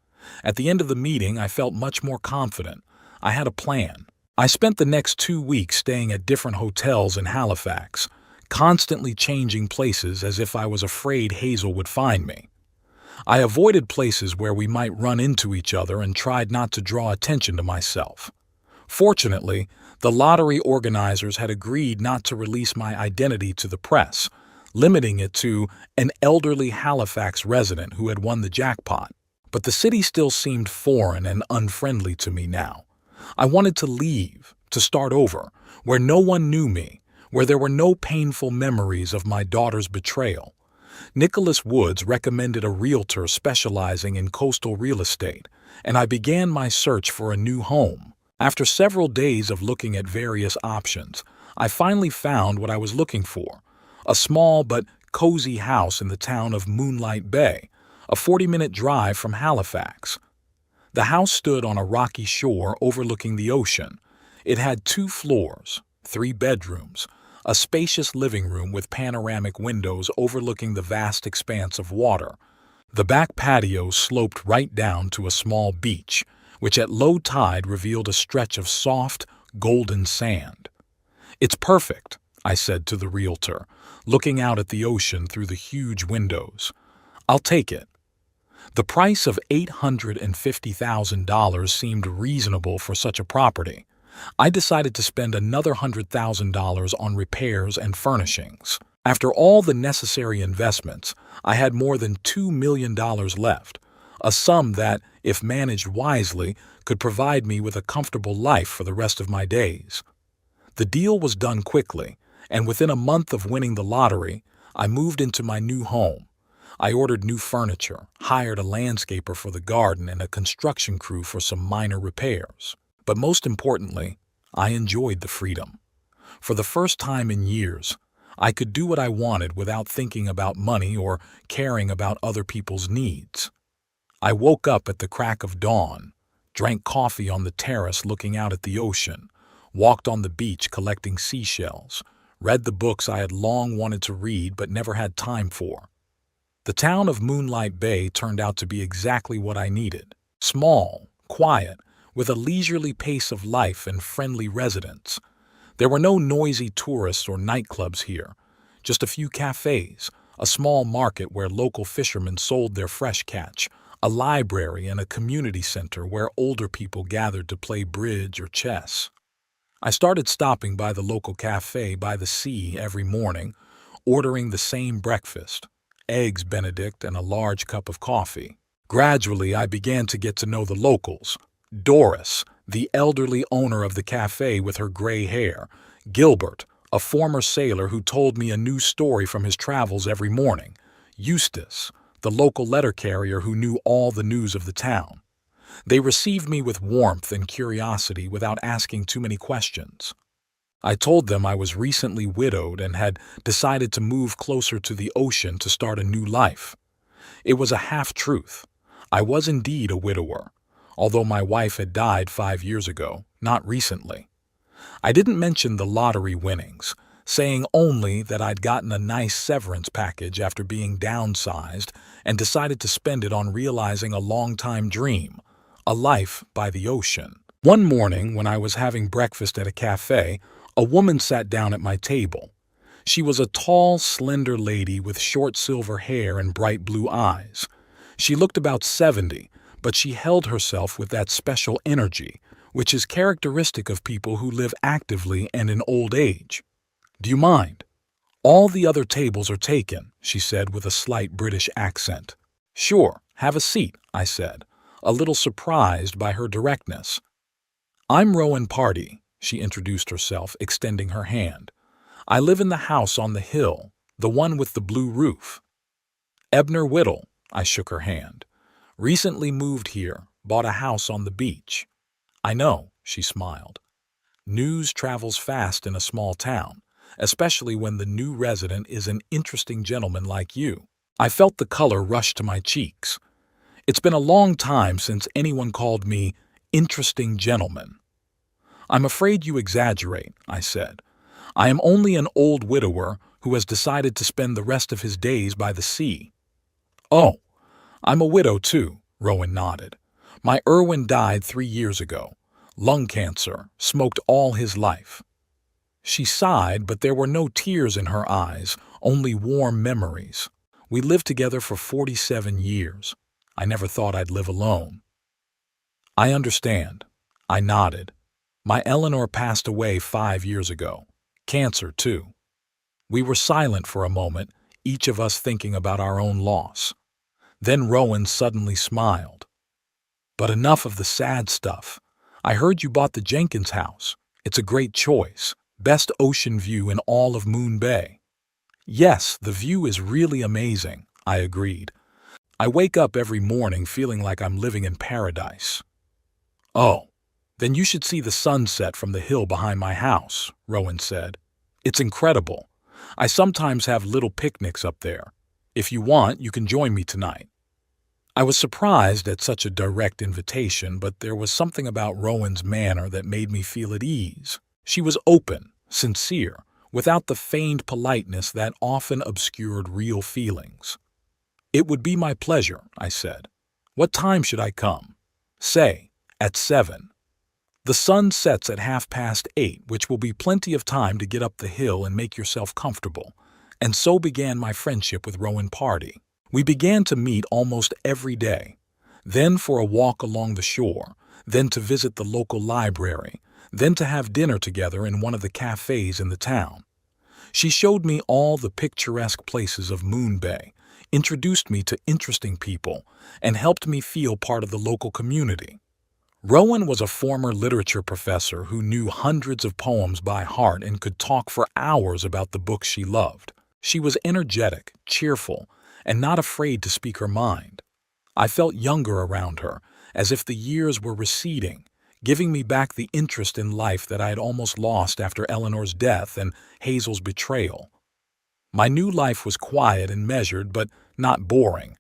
At the end of the meeting, I felt much more confident. I had a plan. I spent the next 2 weeks staying at different hotels in Halifax, constantly changing places as if I was afraid Hazel would find me. I avoided places where we might run into each other and tried not to draw attention to myself. Fortunately, the lottery organizers had agreed not to release my identity to the press, limiting it to an elderly Halifax resident who had won the jackpot. But the city still seemed foreign and unfriendly to me now. I wanted to leave, to start over, where no one knew me, where there were no painful memories of my daughter's betrayal. Nicholas Woods recommended a realtor specializing in coastal real estate, and I began my search for a new home. After several days of looking at various options, I finally found what I was looking for: a small but cozy house in the town of Moonlight Bay, a 40-minute drive from Halifax. The house stood on a rocky shore overlooking the ocean. It had 2 floors, 3 bedrooms, a spacious living room with panoramic windows overlooking the vast expanse of water. The back patio sloped right down to a small beach, which at low tide revealed a stretch of soft, golden sand. "It's perfect," I said to the realtor, looking out at the ocean through the huge windows. "I'll take it." The price of $850,000 seemed reasonable for such a property. I decided to spend another $100,000 on repairs and furnishings. After all the necessary investments, I had more than $2 million left, a sum that, if managed wisely, could provide me with a comfortable life for the rest of my days. The deal was done quickly, and within a month of winning the lottery, I moved into my new home. I ordered new furniture, hired a landscaper for the garden, and a construction crew for some minor repairs. But most importantly, I enjoyed the freedom. For the first time in years, I could do what I wanted without thinking about money or caring about other people's needs. I woke up at the crack of dawn, drank coffee on the terrace looking out at the ocean, walked on the beach collecting seashells, read the books I had long wanted to read but never had time for. The town of Moonlight Bay turned out to be exactly what I needed: small, quiet, with a leisurely pace of life and friendly residents. There were no noisy tourists or nightclubs here, just a few cafes, a small market where local fishermen sold their fresh catch, a library, and a community center where older people gathered to play bridge or chess. I started stopping by the local cafe by the sea every morning, ordering the same breakfast, eggs Benedict and a large cup of coffee. Gradually, I began to get to know the locals. Doris, the elderly owner of the cafe with her gray hair, Gilbert, a former sailor who told me a new story from his travels every morning, Eustace, the local letter carrier who knew all the news of the town. They received me with warmth and curiosity without asking too many questions. I told them I was recently widowed and had decided to move closer to the ocean to start a new life. It was a half-truth. I was indeed a widower, although my wife had died 5 years ago, not recently. I didn't mention the lottery winnings, saying only that I'd gotten a nice severance package after being downsized and decided to spend it on realizing a long-time dream, a life by the ocean. One morning, when I was having breakfast at a cafe, a woman sat down at my table. She was a tall, slender lady with short silver hair and bright blue eyes. She looked about 70, but she held herself with that special energy, which is characteristic of people who live actively and in old age. "Do you mind? All the other tables are taken," she said with a slight British accent. "Sure, have a seat," I said, a little surprised by her directness. "I'm Rowan Pardee," she introduced herself, extending her hand. "I live in the house on the hill, the one with the blue roof." "Ebner Whittle," I shook her hand. "Recently moved here, bought a house on the beach." "I know," she smiled. News travels fast in a small town, especially when the new resident is an interesting gentleman like you. I felt the color rush to my cheeks. It's been a long time since anyone called me interesting gentleman. "I'm afraid you exaggerate," I said. "I am only an old widower who has decided to spend the rest of his days by the sea." "Oh, I'm a widow too," Rowan nodded. "My Irwin died 3 years ago. Lung cancer, smoked all his life." She sighed, but there were no tears in her eyes, only warm memories. We lived together for 47 years. I never thought I'd live alone. "I understand." I nodded. "My Eleanor passed away 5 years ago. Cancer, too." We were silent for a moment, each of us thinking about our own loss. Then Rowan suddenly smiled. "But enough of the sad stuff. I heard you bought the Jenkins house. It's a great choice. Best ocean view in all of Moon Bay." "Yes, the view is really amazing," I agreed. "I wake up every morning feeling like I'm living in paradise." "Oh, then you should see the sunset from the hill behind my house," Rowan said. "It's incredible. I sometimes have little picnics up there. If you want, you can join me tonight." I was surprised at such a direct invitation, but there was something about Rowan's manner that made me feel at ease. She was open, sincere, without the feigned politeness that often obscured real feelings. "It would be my pleasure," I said. "What time should I come?" "Say, at 7. The sun sets at 8:30, which will be plenty of time to get up the hill and make yourself comfortable." And so began my friendship with Rowan Pardee. We began to meet almost every day, then for a walk along the shore, then to visit the local library, then to have dinner together in one of the cafes in the town. She showed me all the picturesque places of Moon Bay, introduced me to interesting people, and helped me feel part of the local community. Rowan was a former literature professor who knew hundreds of poems by heart and could talk for hours about the books she loved. She was energetic, cheerful, and not afraid to speak her mind. I felt younger around her, as if the years were receding, giving me back the interest in life that I had almost lost after Eleanor's death and Hazel's betrayal. My new life was quiet and measured, but not boring.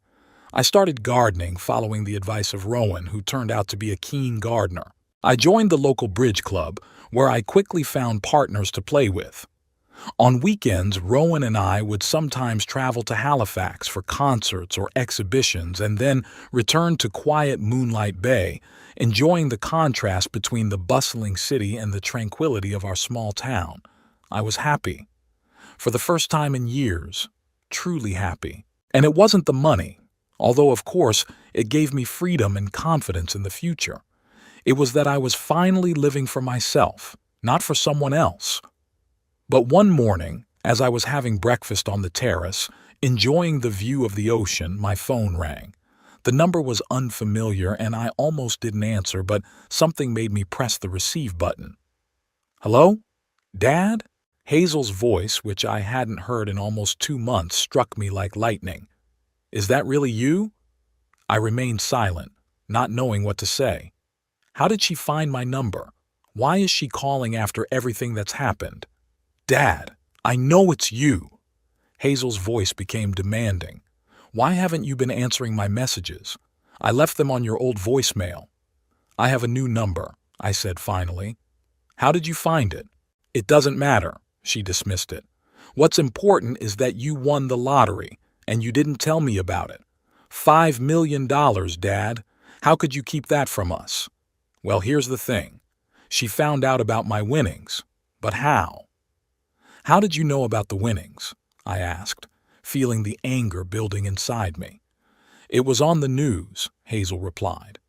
I started gardening, following the advice of Rowan, who turned out to be a keen gardener. I joined the local bridge club, where I quickly found partners to play with. On weekends, Rowan and I would sometimes travel to Halifax for concerts or exhibitions and then return to quiet Moonlight Bay, enjoying the contrast between the bustling city and the tranquility of our small town. I was happy. For the first time in years, truly happy. And it wasn't the money, although of course it gave me freedom and confidence in the future. It was that I was finally living for myself, not for someone else. But one morning, as I was having breakfast on the terrace, enjoying the view of the ocean, my phone rang. The number was unfamiliar and I almost didn't answer, but something made me press the receive button. Hello? Dad? Hazel's voice, which I hadn't heard in almost 2 months, struck me like lightning. Is that really you? I remained silent, not knowing what to say. How did she find my number? Why is she calling after everything that's happened? Dad, I know it's you. Hazel's voice became demanding. Why haven't you been answering my messages? I left them on your old voicemail. I have a new number, I said finally. How did you find it? It doesn't matter, she dismissed it. What's important is that you won the lottery, and you didn't tell me about it. $5 million, Dad. How could you keep that from us? Well, here's the thing. She found out about my winnings. But how? How did you know about the winnings? I asked, feeling the anger building inside me. It was on the news, Hazel replied.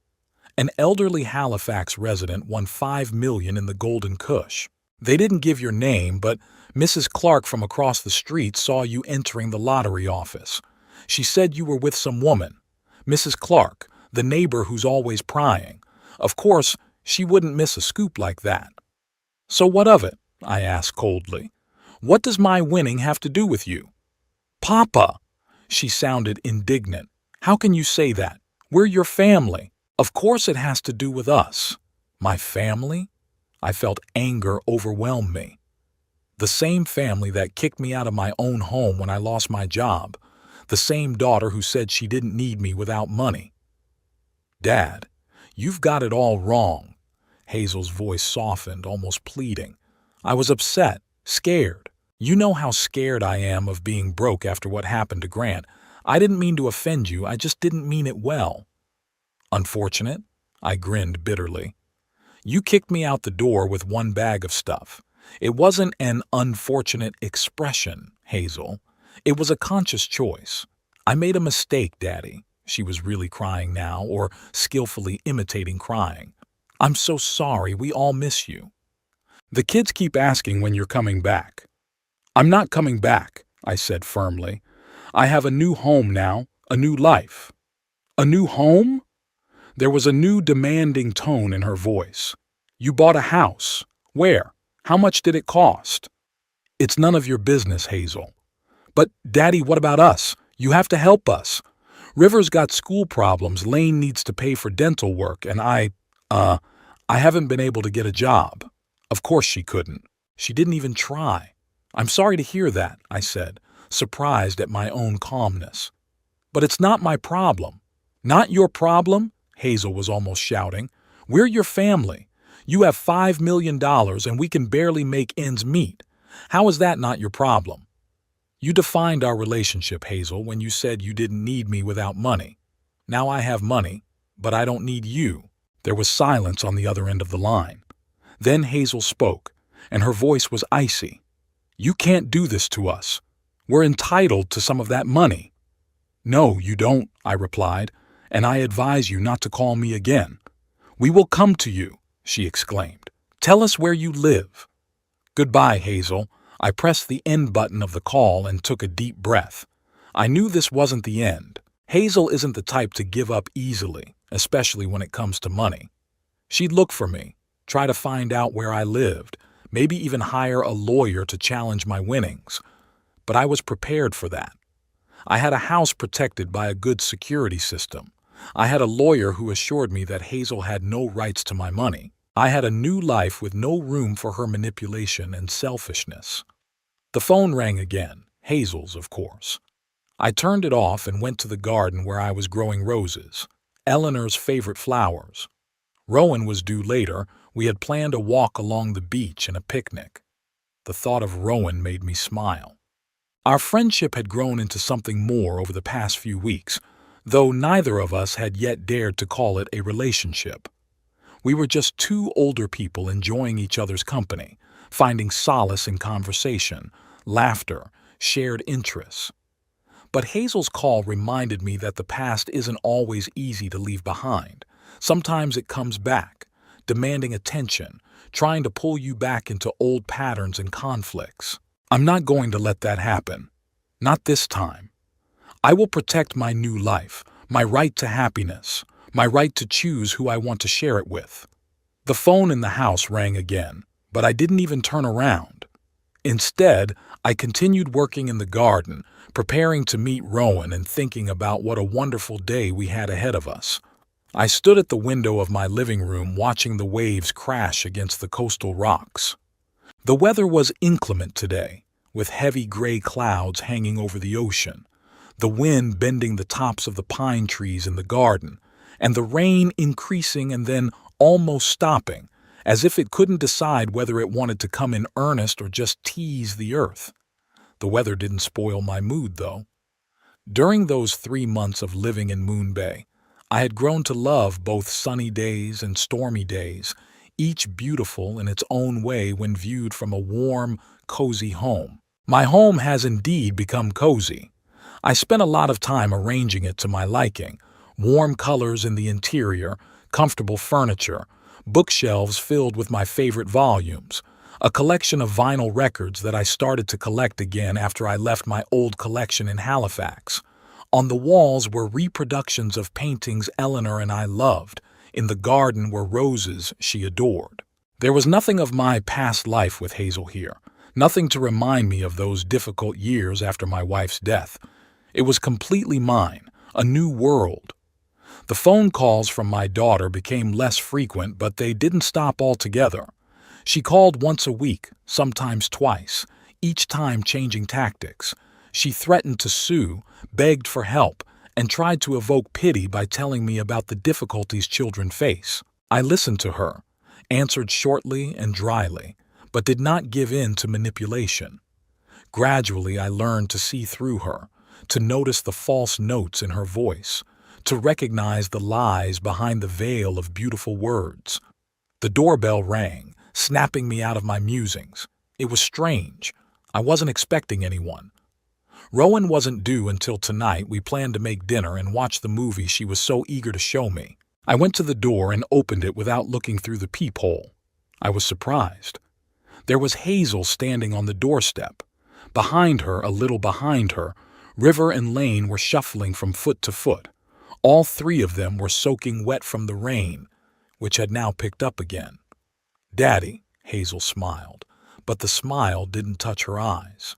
An elderly Halifax resident won $5 million in the Golden Cush. They didn't give your name, but Mrs. Clark from across the street saw you entering the lottery office. She said you were with some woman. Mrs. Clark, the neighbor who's always prying. Of course, she wouldn't miss a scoop like that. So what of it? I asked coldly. What does my winning have to do with you? Papa! She sounded indignant. How can you say that? We're your family. Of course it has to do with us. My family? I felt anger overwhelm me. The same family that kicked me out of my own home when I lost my job. The same daughter who said she didn't need me without money. Dad, you've got it all wrong. Hazel's voice softened, almost pleading. I was upset, scared. You know how scared I am of being broke after what happened to Grant. I didn't mean to offend you, I just didn't mean it well. Unfortunate? I grinned bitterly. You kicked me out the door with one bag of stuff. It wasn't an unfortunate expression, Hazel. It was a conscious choice. I made a mistake, Daddy. She was really crying now, or skillfully imitating crying. I'm so sorry, we all miss you. The kids keep asking when you're coming back. I'm not coming back, I said firmly. I have a new home now, a new life. A new home? There was a new demanding tone in her voice. You bought a house. Where? How much did it cost? It's none of your business, Hazel. But, Daddy, what about us? You have to help us. River's got school problems, Lane needs to pay for dental work, and I haven't been able to get a job. Of course she couldn't. She didn't even try. I'm sorry to hear that, I said, surprised at my own calmness. But it's not my problem. Not your problem? Hazel was almost shouting. We're your family. You have $5 million and we can barely make ends meet. How is that not your problem? You defined our relationship, Hazel, when you said you didn't need me without money. Now I have money, but I don't need you. There was silence on the other end of the line. Then Hazel spoke, and her voice was icy. You can't do this to us. We're entitled to some of that money. No, you don't, I replied, and I advise you not to call me again. We will come to you, she exclaimed. Tell us where you live. Goodbye, Hazel. I pressed the end button of the call and took a deep breath. I knew this wasn't the end. Hazel isn't the type to give up easily, especially when it comes to money. She'd look for me, try to find out where I lived, maybe even hire a lawyer to challenge my winnings. But I was prepared for that. I had a house protected by a good security system. I had a lawyer who assured me that Hazel had no rights to my money. I had a new life with no room for her manipulation and selfishness. The phone rang again, Hazel's, of course. I turned it off and went to the garden where I was growing roses, Eleanor's favorite flowers. Rowan was due later. We had planned a walk along the beach and a picnic. The thought of Rowan made me smile. Our friendship had grown into something more over the past few weeks, though neither of us had yet dared to call it a relationship. We were just two older people enjoying each other's company, finding solace in conversation, laughter, shared interests. But Hazel's call reminded me that the past isn't always easy to leave behind. Sometimes it comes back, demanding attention, trying to pull you back into old patterns and conflicts. I'm not going to let that happen. Not this time. I will protect my new life, my right to happiness, my right to choose who I want to share it with. The phone in the house rang again, but I didn't even turn around. Instead, I continued working in the garden, preparing to meet Rowan and thinking about what a wonderful day we had ahead of us. I stood at the window of my living room watching the waves crash against the coastal rocks. The weather was inclement today, with heavy gray clouds hanging over the ocean, the wind bending the tops of the pine trees in the garden, and the rain increasing and then almost stopping, as if it couldn't decide whether it wanted to come in earnest or just tease the earth. The weather didn't spoil my mood, though. During those 3 months of living in Moon Bay, I had grown to love both sunny days and stormy days, each beautiful in its own way when viewed from a warm, cozy home. My home has indeed become cozy. I spent a lot of time arranging it to my liking: warm colors in the interior, comfortable furniture, bookshelves filled with my favorite volumes, a collection of vinyl records that I started to collect again after I left my old collection in Halifax. On the walls were reproductions of paintings Eleanor and I loved. In the garden were roses she adored. There was nothing of my past life with Hazel here, nothing to remind me of those difficult years after my wife's death. It was completely mine, a new world. The phone calls from my daughter became less frequent, but they didn't stop altogether. She called once a week, sometimes twice, each time changing tactics. She threatened to sue, begged for help, and tried to evoke pity by telling me about the difficulties children face. I listened to her, answered shortly and dryly, but did not give in to manipulation. Gradually, I learned to see through her, to notice the false notes in her voice, to recognize the lies behind the veil of beautiful words. The doorbell rang, snapping me out of my musings. It was strange. I wasn't expecting anyone. Rowan wasn't due until tonight. We planned to make dinner and watch the movie she was so eager to show me. I went to the door and opened it without looking through the peephole. I was surprised. There was Hazel standing on the doorstep. Behind her, a little behind her, River and Lane were shuffling from foot to foot. All 3 of them were soaking wet from the rain, which had now picked up again. "Daddy," Hazel smiled, but the smile didn't touch her eyes.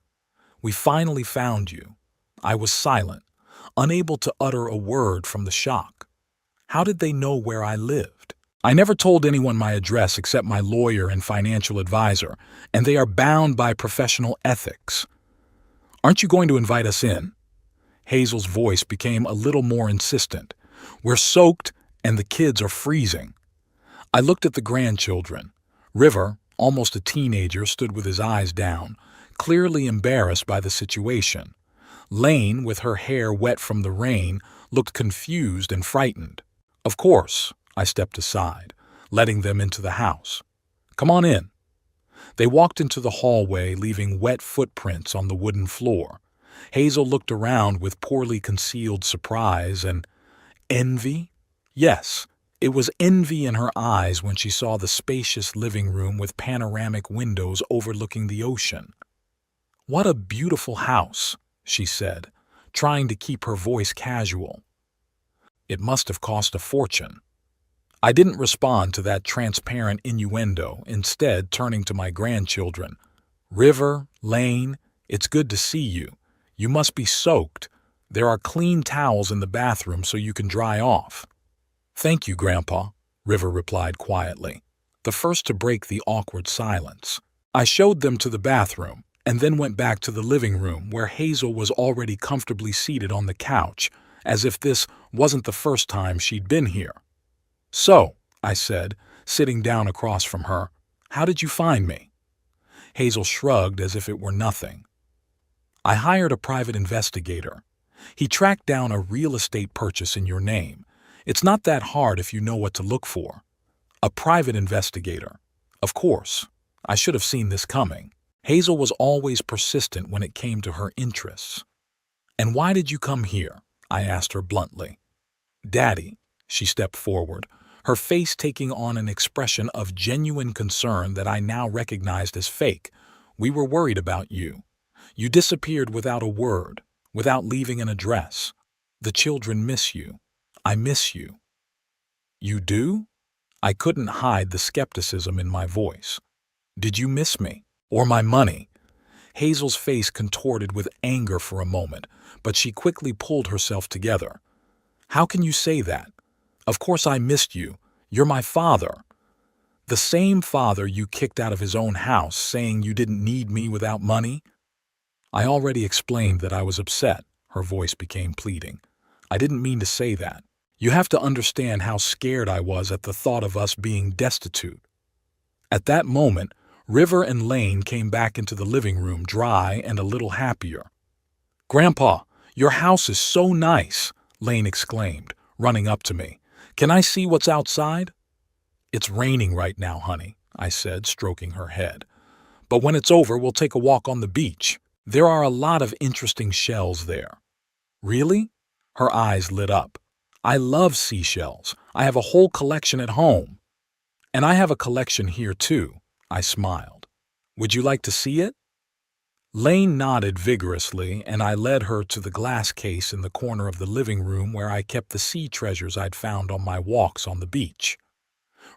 "We finally found you." I was silent, unable to utter a word from the shock. How did they know where I lived? I never told anyone my address except my lawyer and financial advisor, and they are bound by professional ethics. "Aren't you going to invite us in?" Hazel's voice became a little more insistent. "We're soaked and the kids are freezing." I looked at the grandchildren. River, almost a teenager, stood with his eyes down, clearly embarrassed by the situation. Lane, with her hair wet from the rain, looked confused and frightened. Of course, I stepped aside, letting them into the house. "Come on in." They walked into the hallway, leaving wet footprints on the wooden floor. Hazel looked around with poorly concealed surprise and envy. Yes, it was envy in her eyes when she saw the spacious living room with panoramic windows overlooking the ocean. "What a beautiful house," she said, trying to keep her voice casual. "It must have cost a fortune." I didn't respond to that transparent innuendo, instead turning to my grandchildren. "River, Lane, it's good to see you. You must be soaked. There are clean towels in the bathroom so you can dry off." "Thank you, Grandpa," River replied quietly, the first to break the awkward silence. I showed them to the bathroom, and then went back to the living room where Hazel was already comfortably seated on the couch, as if this wasn't the first time she'd been here. "So," I said, sitting down across from her, "how did you find me?" Hazel shrugged as if it were nothing. "I hired a private investigator. He tracked down a real estate purchase in your name. It's not that hard if you know what to look for." A private investigator. Of course, I should have seen this coming. Hazel was always persistent when it came to her interests. "And why did you come here?" I asked her bluntly. "Daddy," she stepped forward, her face taking on an expression of genuine concern that I now recognized as fake. "We were worried about you. You disappeared without a word, without leaving an address. The children miss you. I miss you." "You do?" I couldn't hide the skepticism in my voice. "Did you miss me? Or my money?" Hazel's face contorted with anger for a moment, but she quickly pulled herself together. "How can you say that? Of course I missed you. You're my father." "The same father you kicked out of his own house, saying you didn't need me without money?" I already explained that I was upset. Her voice became pleading. "I didn't mean to say that. You have to understand how scared I was at the thought of us being destitute." At that moment, River and Lane came back into the living room, dry and a little happier. "Grandpa, your house is so nice," Lane exclaimed, running up to me. "Can I see what's outside?" "It's raining right now, honey," I said, stroking her head. "But when it's over, we'll take a walk on the beach. There are a lot of interesting shells there." "Really?" Her eyes lit up. "I love seashells. I have a whole collection at home." "And I have a collection here too," I smiled. "Would you like to see it?" Lane nodded vigorously, and I led her to the glass case in the corner of the living room where I kept the sea treasures I'd found on my walks on the beach.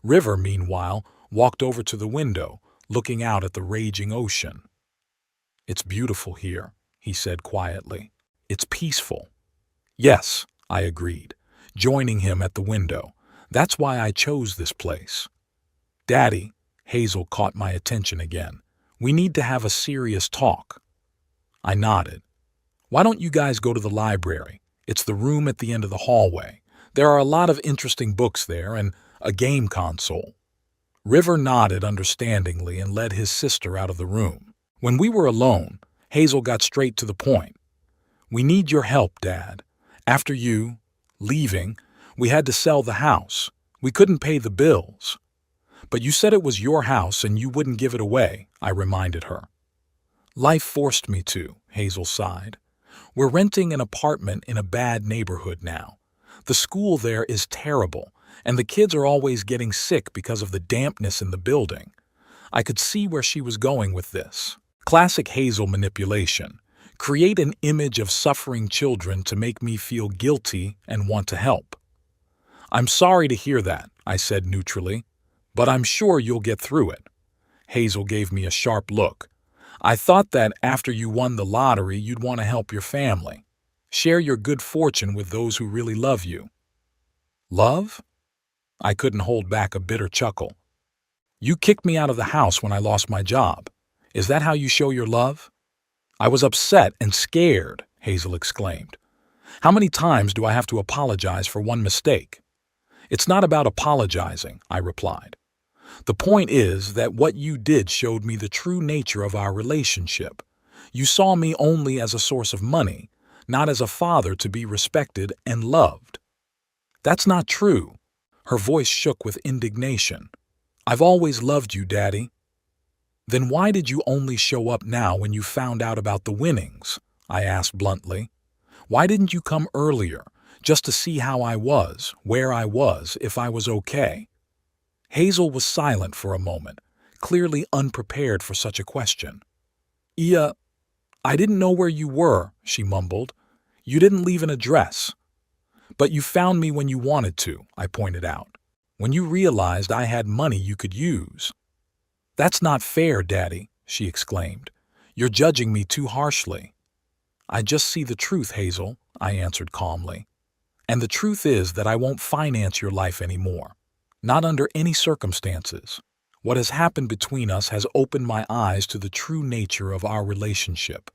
River, meanwhile, walked over to the window, looking out at the raging ocean. "It's beautiful here," he said quietly. "It's peaceful." "Yes," I agreed, joining him at the window. "That's why I chose this place." "Daddy," Hazel caught my attention again. "We need to have a serious talk." I nodded. "Why don't you guys go to the library? It's the room at the end of the hallway. There are a lot of interesting books there and a game console." River nodded understandingly and led his sister out of the room. When we were alone, Hazel got straight to the point. "We need your help, Dad. After you leaving, we had to sell the house. We couldn't pay the bills." "But you said it was your house and you wouldn't give it away," I reminded her. "Life forced me to," Hazel sighed. "We're renting an apartment in a bad neighborhood now. The school there is terrible, and the kids are always getting sick because of the dampness in the building." I could see where she was going with this. Classic Hazel manipulation. Create an image of suffering children to make me feel guilty and want to help. "I'm sorry to hear that," I said neutrally, "but I'm sure you'll get through it." Hazel gave me a sharp look. "I thought that after you won the lottery, you'd want to help your family. Share your good fortune with those who really love you." "Love?" I couldn't hold back a bitter chuckle. "You kicked me out of the house when I lost my job. Is that how you show your love?" "I was upset and scared," Hazel exclaimed. "How many times do I have to apologize for one mistake?" "It's not about apologizing," I replied. "The point is that what you did showed me the true nature of our relationship. You saw me only as a source of money, not as a father to be respected and loved." "That's not true." Her voice shook with indignation. "I've always loved you, Daddy." "Then why did you only show up now when you found out about the winnings?" I asked bluntly. "Why didn't you come earlier, just to see how I was, where I was, if I was okay?" Hazel was silent for a moment, clearly unprepared for such a question. I didn't know where you were," she mumbled. "You didn't leave an address." "But you found me when you wanted to," I pointed out. "When you realized I had money you could use." "That's not fair, Daddy," she exclaimed. "You're judging me too harshly." "I just see the truth, Hazel," I answered calmly. "And the truth is that I won't finance your life anymore. Not under any circumstances. What has happened between us has opened my eyes to the true nature of our relationship.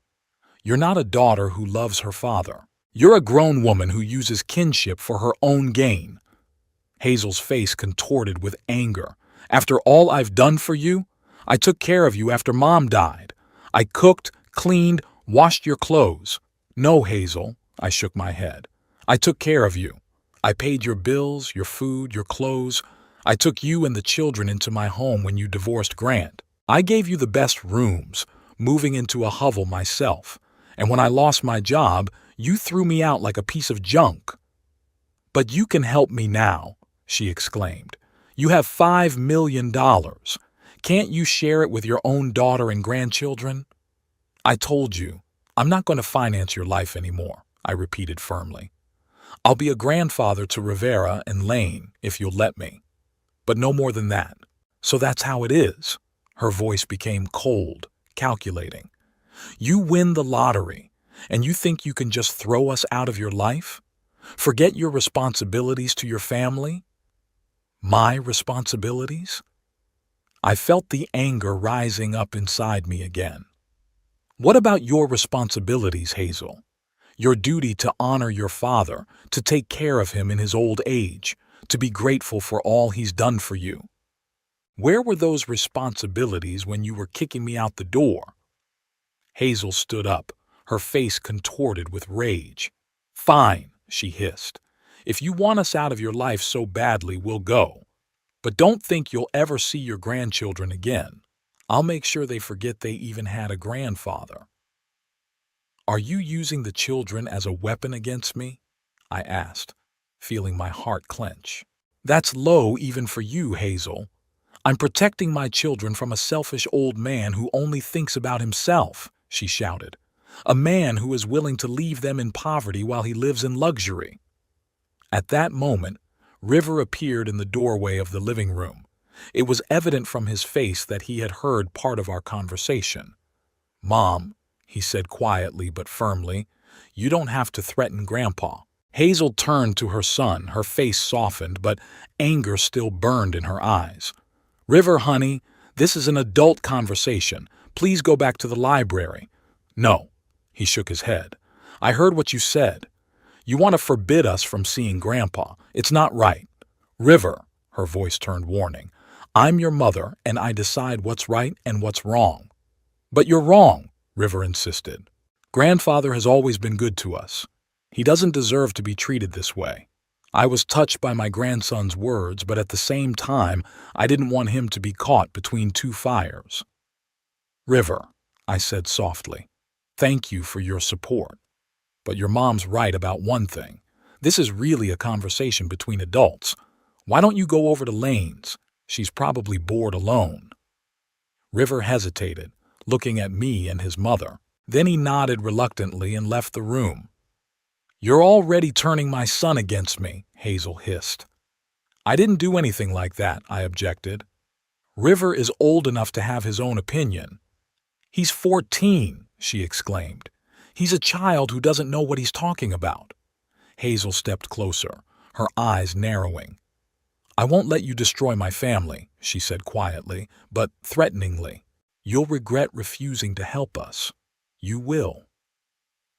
You're not a daughter who loves her father. You're a grown woman who uses kinship for her own gain." Hazel's face contorted with anger. "After all I've done for you? I took care of you after Mom died. I cooked, cleaned, washed your clothes." "No, Hazel," I shook my head. "I took care of you. I paid your bills, your food, your clothes. I took you and the children into my home when you divorced Grant. I gave you the best rooms, moving into a hovel myself. And when I lost my job, You threw me out like a piece of junk. But you can help me now, she exclaimed. You have $5 million. Can't you share it with your own daughter and grandchildren? I told you, I'm not going to finance your life anymore, I repeated firmly. I'll be a grandfather to Rivera and Lane if you'll let me. But no more than that. So that's how it is. Her voice became cold, calculating. You win the lottery, and you think you can just throw us out of your life? Forget your responsibilities to your family? My responsibilities? I felt the anger rising up inside me again. What about your responsibilities, Hazel? Your duty to honor your father, to take care of him in his old age, to be grateful for all he's done for you. Where were those responsibilities when you were kicking me out the door? Hazel stood up, her face contorted with rage. Fine, she hissed. If you want us out of your life so badly, we'll go. But don't think you'll ever see your grandchildren again. I'll make sure they forget they even had a grandfather. Are you using the children as a weapon against me? I asked, feeling my heart clench. That's low even for you, Hazel. I'm protecting my children from a selfish old man who only thinks about himself, she shouted. A man who is willing to leave them in poverty while he lives in luxury. At that moment, River appeared in the doorway of the living room. It was evident from his face that he had heard part of our conversation. Mom, he said quietly but firmly, you don't have to threaten Grandpa. Hazel turned to her son, her face softened, but anger still burned in her eyes. River, honey, this is an adult conversation. Please go back to the library. No, he shook his head. I heard what you said. You want to forbid us from seeing Grandpa. It's not right. River, her voice turned warning, I'm your mother and I decide what's right and what's wrong. But you're wrong, River insisted. Grandfather has always been good to us. He doesn't deserve to be treated this way. I was touched by my grandson's words, but at the same time, I didn't want him to be caught between two fires. River, I said softly, thank you for your support. But your mom's right about one thing. This is really a conversation between adults. Why don't you go over to Lane's? She's probably bored alone. River hesitated, looking at me and his mother. Then he nodded reluctantly and left the room. You're already turning my son against me, Hazel hissed. I didn't do anything like that, I objected. River is old enough to have his own opinion. He's 14, she exclaimed. He's a child who doesn't know what he's talking about. Hazel stepped closer, her eyes narrowing. I won't let you destroy my family, she said quietly, but threateningly. You'll regret refusing to help us. You will.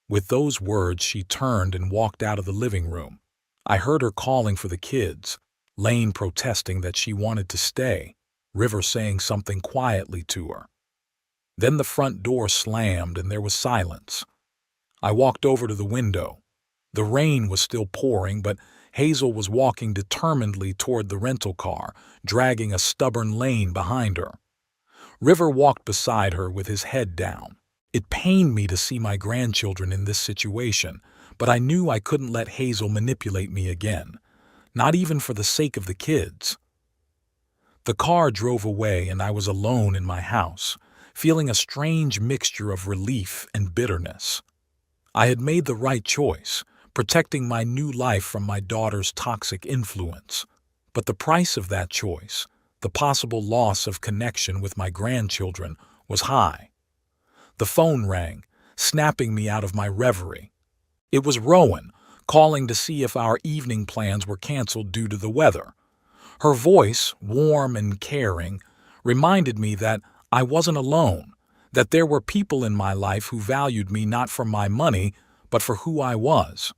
With those words, she turned and walked out of the living room. I heard her calling for the kids, Lane protesting that she wanted to stay, River saying something quietly to her. Then the front door slammed and there was silence. I walked over to the window. The rain was still pouring, but Hazel was walking determinedly toward the rental car, dragging a stubborn Lane behind her. River walked beside her with his head down. It pained me to see my grandchildren in this situation, but I knew I couldn't let Hazel manipulate me again, not even for the sake of the kids. The car drove away and I was alone in my house, feeling a strange mixture of relief and bitterness. I had made the right choice, protecting my new life from my daughter's toxic influence. But the price of that choice, the possible loss of connection with my grandchildren, was high. The phone rang, snapping me out of my reverie. It was Rowan, calling to see if our evening plans were canceled due to the weather. Her voice, warm and caring, reminded me that I wasn't alone, that there were people in my life who valued me not for my money, but for who I was.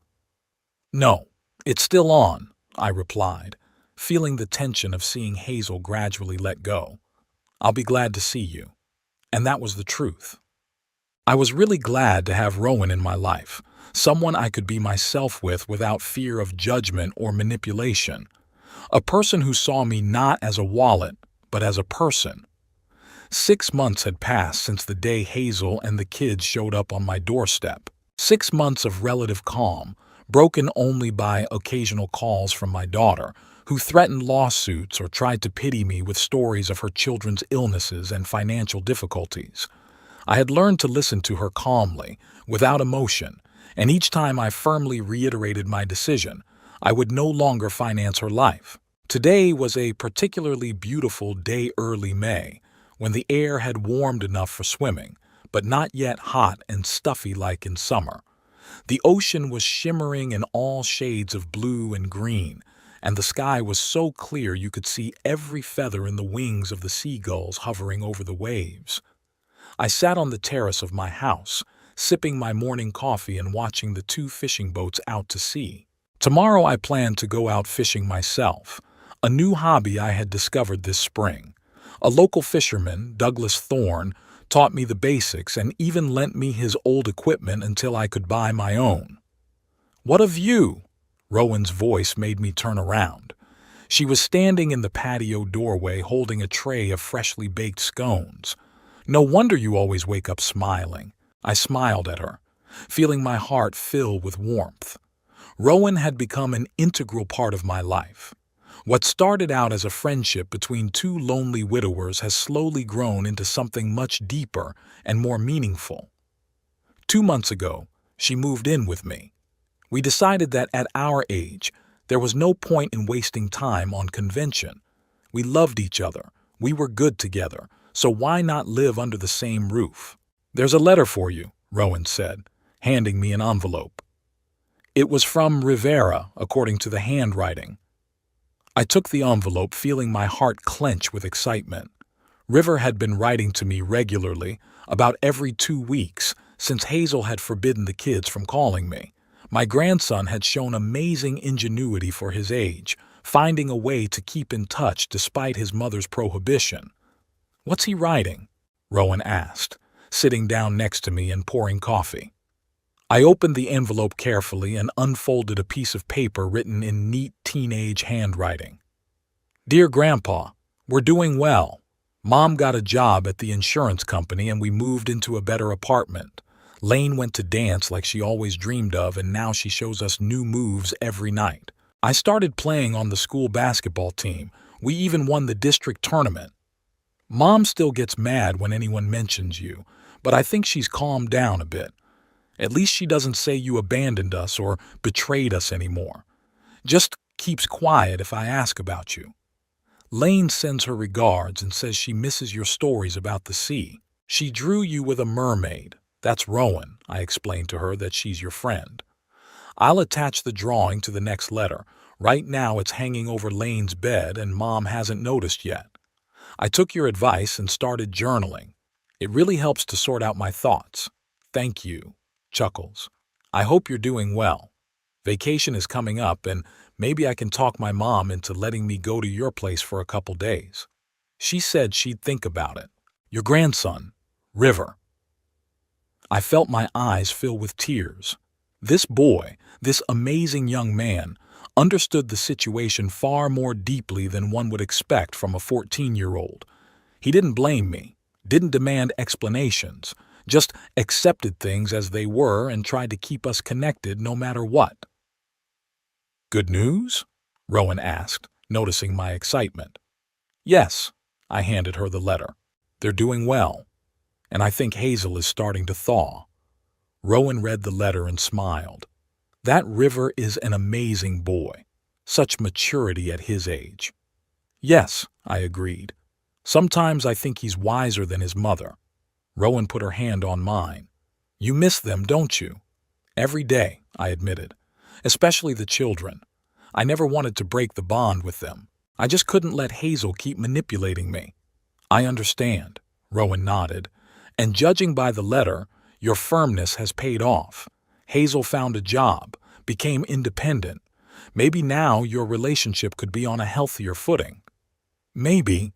No, it's still on, I replied, feeling the tension of seeing Hazel gradually let go. I'll be glad to see you. And that was the truth. I was really glad to have Rowan in my life, someone I could be myself with without fear of judgment or manipulation, a person who saw me not as a wallet, but as a person. 6 months had passed since the day Hazel and the kids showed up on my doorstep. 6 months of relative calm, broken only by occasional calls from my daughter, who threatened lawsuits or tried to pity me with stories of her children's illnesses and financial difficulties. I had learned to listen to her calmly, without emotion, and each time I firmly reiterated my decision, I would no longer finance her life. Today was a particularly beautiful day, early May, when the air had warmed enough for swimming, but not yet hot and stuffy like in summer. The ocean was shimmering in all shades of blue and green, and the sky was so clear you could see every feather in the wings of the seagulls hovering over the waves. I sat on the terrace of my house, sipping my morning coffee and watching the 2 fishing boats out to sea. Tomorrow I planned to go out fishing myself, a new hobby I had discovered this spring. A local fisherman, Douglas Thorne, taught me the basics and even lent me his old equipment until I could buy my own. "What of you?" Rowan's voice made me turn around. She was standing in the patio doorway holding a tray of freshly baked scones. "No wonder you always wake up smiling." I smiled at her, feeling my heart fill with warmth. Rowan had become an integral part of my life. What started out as a friendship between 2 lonely widowers has slowly grown into something much deeper and more meaningful. 2 months ago, she moved in with me. We decided that at our age, there was no point in wasting time on convention. We loved each other, we were good together, so why not live under the same roof? "There's a letter for you," Rowan said, handing me an envelope. It was from Rivera, according to the handwriting. I took the envelope, feeling my heart clench with excitement. River had been writing to me regularly, about every 2 weeks, since Hazel had forbidden the kids from calling me. My grandson had shown amazing ingenuity for his age, finding a way to keep in touch despite his mother's prohibition. "What's he writing?" Rowan asked, sitting down next to me and pouring coffee. I opened the envelope carefully and unfolded a piece of paper written in neat teenage handwriting. "Dear Grandpa, we're doing well. Mom got a job at the insurance company and we moved into a better apartment. Lane went to dance like she always dreamed of, and now she shows us new moves every night. I started playing on the school basketball team. We even won the district tournament. Mom still gets mad when anyone mentions you, but I think she's calmed down a bit. At least she doesn't say you abandoned us or betrayed us anymore. Just keeps quiet if I ask about you. Lane sends her regards and says she misses your stories about the sea. She drew you with a mermaid. That's Rowan." I explained to her that she's your friend. "I'll attach the drawing to the next letter. Right now it's hanging over Lane's bed and Mom hasn't noticed yet. I took your advice and started journaling. It really helps to sort out my thoughts. Thank you." Chuckles. "I hope you're doing well. Vacation is coming up and maybe I can talk my mom into letting me go to your place for a couple days. She said she'd think about it. Your grandson, River." I felt my eyes fill with tears. This boy, this amazing young man, understood the situation far more deeply than one would expect from a 14-year-old. He didn't blame me, didn't demand explanations, just accepted things as they were and tried to keep us connected no matter what. "Good news?" Rowan asked, noticing my excitement. "Yes," I handed her the letter. "They're doing well, and I think Hazel is starting to thaw." Rowan read the letter and smiled. "That River is an amazing boy. Such maturity at his age." "Yes," I agreed. "Sometimes I think he's wiser than his mother." Rowan put her hand on mine. "You miss them, don't you?" "Every day," I admitted. "Especially the children. I never wanted to break the bond with them. I just couldn't let Hazel keep manipulating me." "I understand," Rowan nodded. "And judging by the letter, your firmness has paid off. Hazel found a job, became independent. Maybe now your relationship could be on a healthier footing." "Maybe."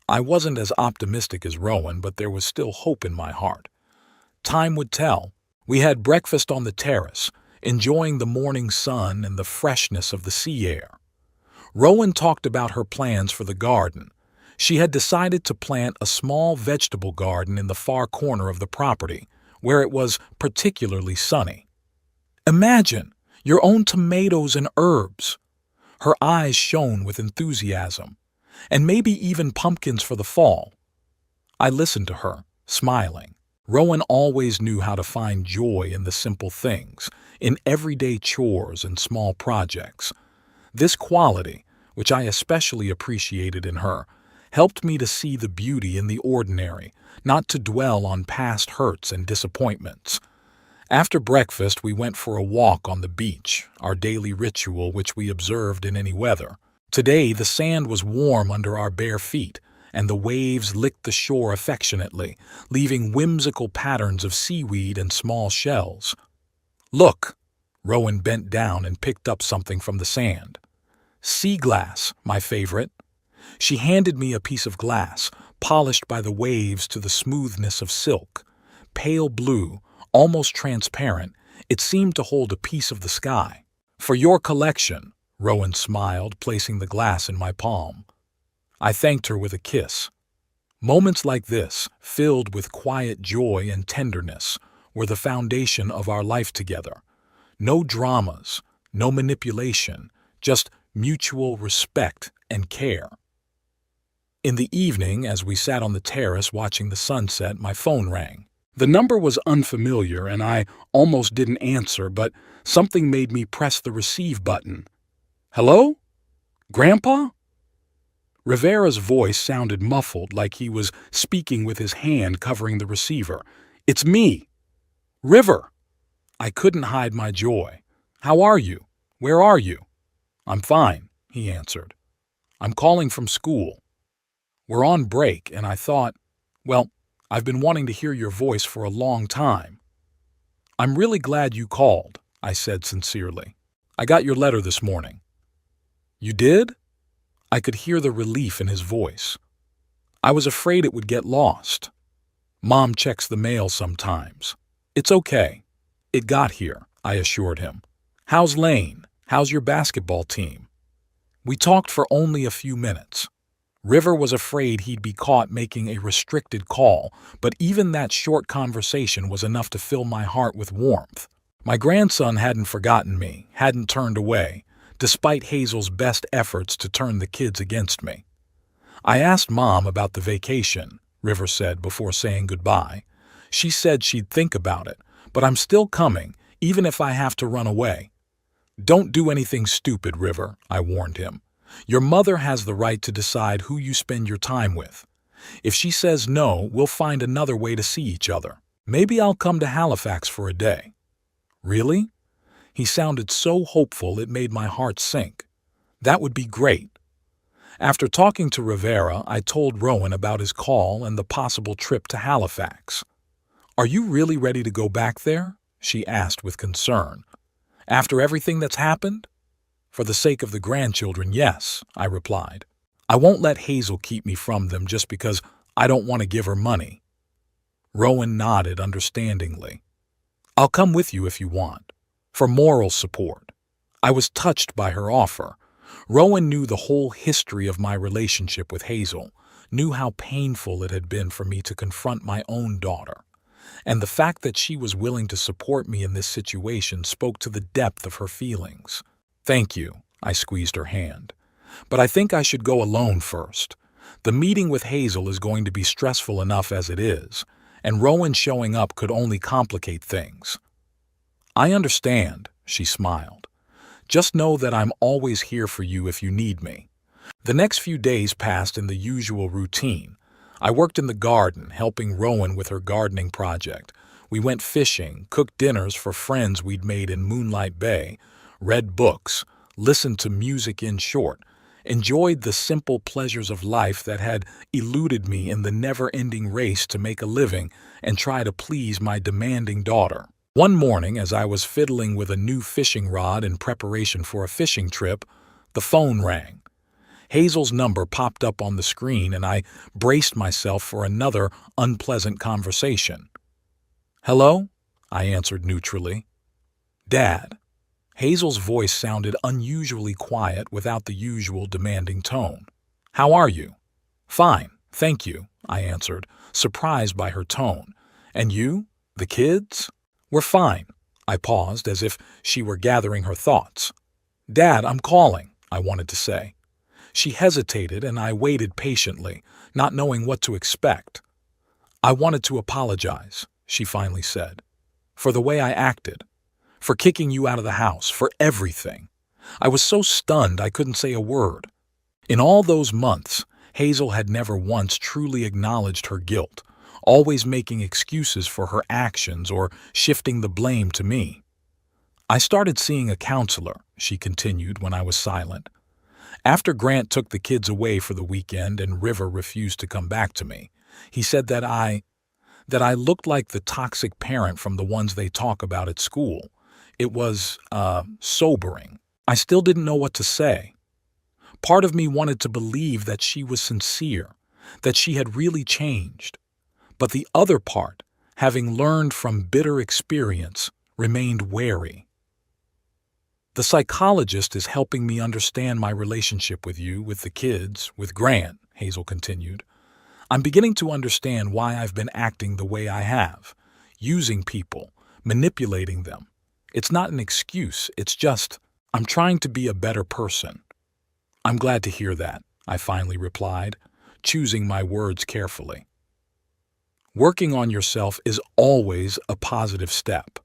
I wasn't as optimistic as Rowan, but there was still hope in my heart. Time would tell. We had breakfast on the terrace, enjoying the morning sun and the freshness of the sea air. Rowan talked about her plans for the garden. She had decided to plant a small vegetable garden in the far corner of the property, where it was particularly sunny. Imagine your own tomatoes and herbs. Her eyes shone with enthusiasm, and maybe even pumpkins for the fall. I listened to her, smiling. Rowan always knew how to find joy in the simple things, in everyday chores and small projects. This quality, which I especially appreciated in her, helped me to see the beauty in the ordinary, not to dwell on past hurts and disappointments. After breakfast, we went for a walk on the beach, our daily ritual which we observed in any weather. Today, the sand was warm under our bare feet, and the waves licked the shore affectionately, leaving whimsical patterns of seaweed and small shells. "Look!" Rowan bent down and picked up something from the sand. "Sea glass, my favorite." She handed me a piece of glass, polished by the waves to the smoothness of silk. Pale blue, almost transparent, it seemed to hold a piece of the sky. "For your collection," Rowan smiled, placing the glass in my palm. I thanked her with a kiss. Moments like this, filled with quiet joy and tenderness, were the foundation of our life together. No dramas, no manipulation, just mutual respect and care. In the evening, as we sat on the terrace watching the sunset, my phone rang. The number was unfamiliar, and I almost didn't answer, but something made me press the receive button. "Hello? Grandpa?" Rivera's voice sounded muffled, like he was speaking with his hand covering the receiver. "It's me, River." I couldn't hide my joy. "How are you? Where are you?" "I'm fine," he answered. "I'm calling from school. We're on break, and I thought, well, I've been wanting to hear your voice for a long time." "I'm really glad you called," I said sincerely. "I got your letter this morning." "You did?" I could hear the relief in his voice. "I was afraid it would get lost. Mom checks the mail sometimes." "It's okay. It got here," I assured him. "How's Lane? How's your basketball team?" We talked for only a few minutes. River was afraid he'd be caught making a restricted call, but even that short conversation was enough to fill my heart with warmth. My grandson hadn't forgotten me, hadn't turned away, despite Hazel's best efforts to turn the kids against me. "I asked Mom about the vacation," River said before saying goodbye. "She said she'd think about it, but I'm still coming, even if I have to run away." "Don't do anything stupid, River," I warned him. "Your mother has the right to decide who you spend your time with. If she says no, we'll find another way to see each other. Maybe I'll come to Halifax for a day." "Really?" He sounded so hopeful it made my heart sink. "That would be great." After talking to Rivera, I told Rowan about his call and the possible trip to Halifax. "Are you really ready to go back there?" she asked with concern. "After everything that's happened?" "For the sake of the grandchildren, yes," I replied. "I won't let Hazel keep me from them just because I don't want to give her money." Rowan nodded understandingly. "I'll come with you if you want, for moral support." I was touched by her offer. Rowan knew the whole history of my relationship with Hazel, knew how painful it had been for me to confront my own daughter. And the fact that she was willing to support me in this situation spoke to the depth of her feelings. "Thank you," I squeezed her hand. "But I think I should go alone first. The meeting with Hazel is going to be stressful enough as it is, and Rowan showing up could only complicate things." "I understand," she smiled. "Just know that I'm always here for you if you need me." The next few days passed in the usual routine. I worked in the garden, helping Rowan with her gardening project. We went fishing, cooked dinners for friends we'd made in Moonlight Bay, read books, listened to music in short, enjoyed the simple pleasures of life that had eluded me in the never-ending race to make a living and try to please my demanding daughter. One morning, as I was fiddling with a new fishing rod in preparation for a fishing trip, the phone rang. Hazel's number popped up on the screen, and I braced myself for another unpleasant conversation. "Hello?" I answered neutrally. "Dad." Hazel's voice sounded unusually quiet without the usual demanding tone. "How are you?" "Fine, thank you," I answered, surprised by her tone. "And you? The kids?" "We're fine. I paused as if she were gathering her thoughts. Dad, I'm calling, I wanted to say. She hesitated and I waited patiently, not knowing what to expect. I wanted to apologize, she finally said, for the way I acted, for kicking you out of the house, for everything. I was so stunned I couldn't say a word. In all those months, Hazel had never once truly acknowledged her guilt, always making excuses for her actions or shifting the blame to me. I started seeing a counselor, she continued when I was silent. After Grant took the kids away for the weekend and River refused to come back to me, he said that I looked like the toxic parent from the ones they talk about at school. It was, sobering. I still didn't know what to say. Part of me wanted to believe that she was sincere, that she had really changed. But the other part, having learned from bitter experience, remained wary. The psychologist is helping me understand my relationship with you, with the kids, with Grant, Hazel continued. I'm beginning to understand why I've been acting the way I have, using people, manipulating them. It's not an excuse, it's just, I'm trying to be a better person. I'm glad to hear that, I finally replied, choosing my words carefully. Working on yourself is always a positive step.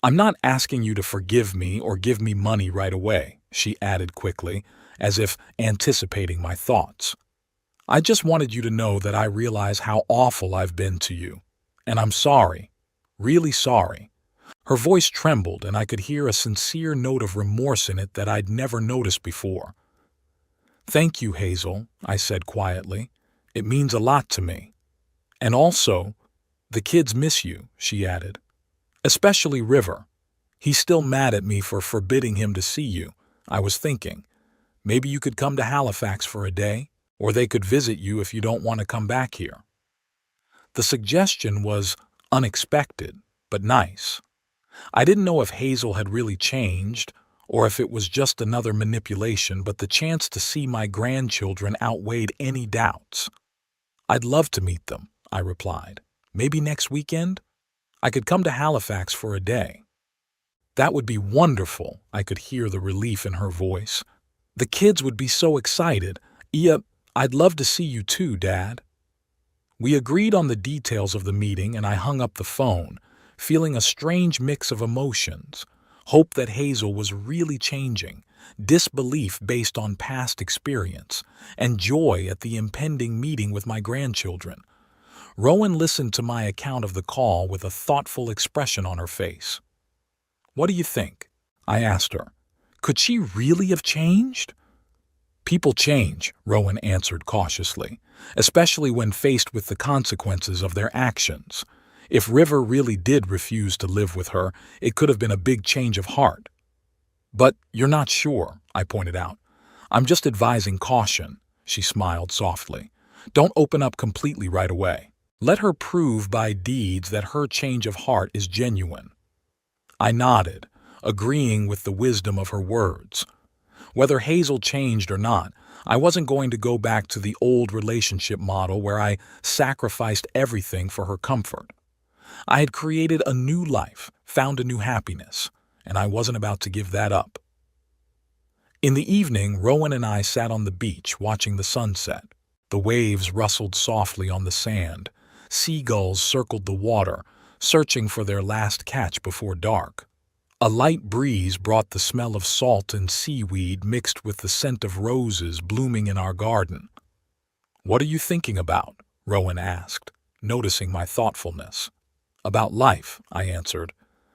I'm not asking you to forgive me or give me money right away, she added quickly, as if anticipating my thoughts. I just wanted you to know that I realize how awful I've been to you, and I'm sorry, really sorry. Her voice trembled and I could hear a sincere note of remorse in it that I'd never noticed before. Thank you, Hazel, I said quietly. It means a lot to me. And also, the kids miss you, she added. Especially River. He's still mad at me for forbidding him to see you. I was thinking, maybe you could come to Halifax for a day, or they could visit you if you don't want to come back here. The suggestion was unexpected, but nice. I didn't know if Hazel had really changed, or if it was just another manipulation, but the chance to see my grandchildren outweighed any doubts. I'd love to meet them, I replied. Maybe next weekend? I could come to Halifax for a day. That would be wonderful, I could hear the relief in her voice. The kids would be so excited. I'd love to see you too, Dad. We agreed on the details of the meeting and I hung up the phone, feeling a strange mix of emotions. Hope that Hazel was really changing, disbelief based on past experience, and joy at the impending meeting with my grandchildren. Rowan listened to my account of the call with a thoughtful expression on her face. What do you think? I asked her. Could she really have changed? People change, Rowan answered cautiously, especially when faced with the consequences of their actions. If River really did refuse to live with her, it could have been a big change of heart. But you're not sure, I pointed out. I'm just advising caution, she smiled softly. Don't open up completely right away. Let her prove by deeds that her change of heart is genuine. I nodded, agreeing with the wisdom of her words. Whether Hazel changed or not, I wasn't going to go back to the old relationship model where I sacrificed everything for her comfort. I had created a new life, found a new happiness, and I wasn't about to give that up. In the evening, Rowan and I sat on the beach watching the sunset. The waves rustled softly on the sand. Seagulls circled the water, searching for their last catch before dark. A light breeze brought the smell of salt and seaweed mixed with the scent of roses blooming in our garden. What are you thinking about? Rowan asked, noticing my thoughtfulness. About life, I answered.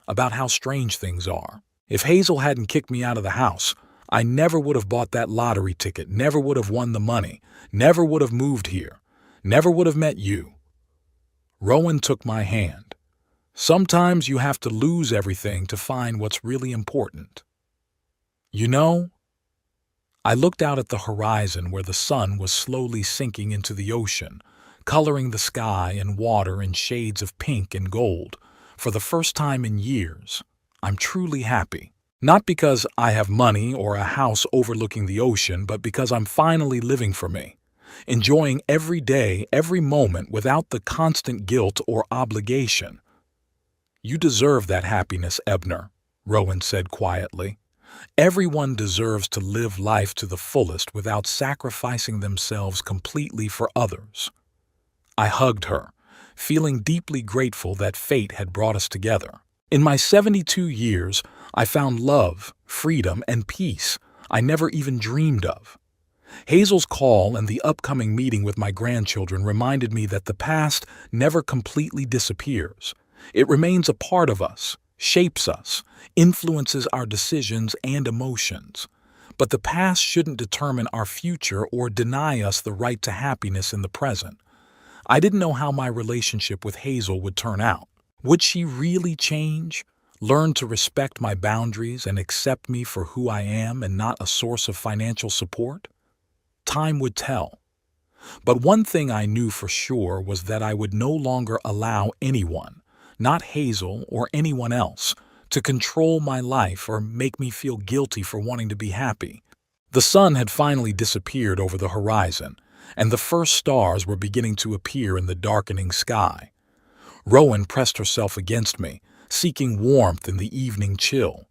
About how strange things are. If Hazel hadn't kicked me out of the house, I never would have bought that lottery ticket, never would have won the money, never would have moved here, never would have met you. Rowan took my hand. Sometimes you have to lose everything to find what's really important. You know, I looked out at the horizon where the sun was slowly sinking into the ocean, coloring the sky and water in shades of pink and gold. For the first time in years, I'm truly happy. Not because I have money or a house overlooking the ocean, but because I'm finally living for me, enjoying every day, every moment without the constant guilt or obligation. You deserve that happiness, Ebner, Rowan said quietly. Everyone deserves to live life to the fullest without sacrificing themselves completely for others. I hugged her, feeling deeply grateful that fate had brought us together. In my 72 years, I found love, freedom, and peace I never even dreamed of. Hazel's call and the upcoming meeting with my grandchildren reminded me that the past never completely disappears. It remains a part of us, shapes us, influences our decisions and emotions. But the past shouldn't determine our future or deny us the right to happiness in the present. I didn't know how my relationship with Hazel would turn out. Would she really change? Learn to respect my boundaries and accept me for who I am and not a source of financial support? Time would tell. But one thing I knew for sure was that I would no longer allow anyone, not Hazel or anyone else, to control my life or make me feel guilty for wanting to be happy. The sun had finally disappeared over the horizon, and the first stars were beginning to appear in the darkening sky. Rowan pressed herself against me, seeking warmth in the evening chill.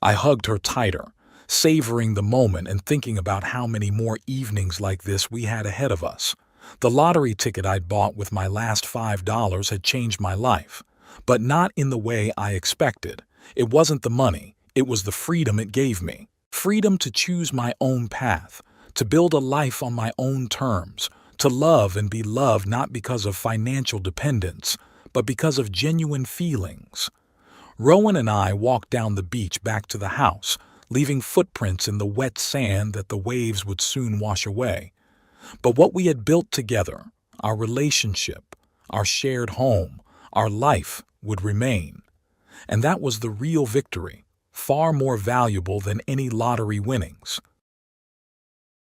I hugged her tighter, savoring the moment and thinking about how many more evenings like this we had ahead of us. The lottery ticket I'd bought with my last $5 had changed my life, but not in the way I expected. It wasn't the money, it was the freedom it gave me. Freedom to choose my own path, to build a life on my own terms, to love and be loved not because of financial dependence, but because of genuine feelings. Rowan and I walked down the beach back to the house, leaving footprints in the wet sand that the waves would soon wash away. But what we had built together, our relationship, our shared home, our life, would remain. And that was the real victory, far more valuable than any lottery winnings.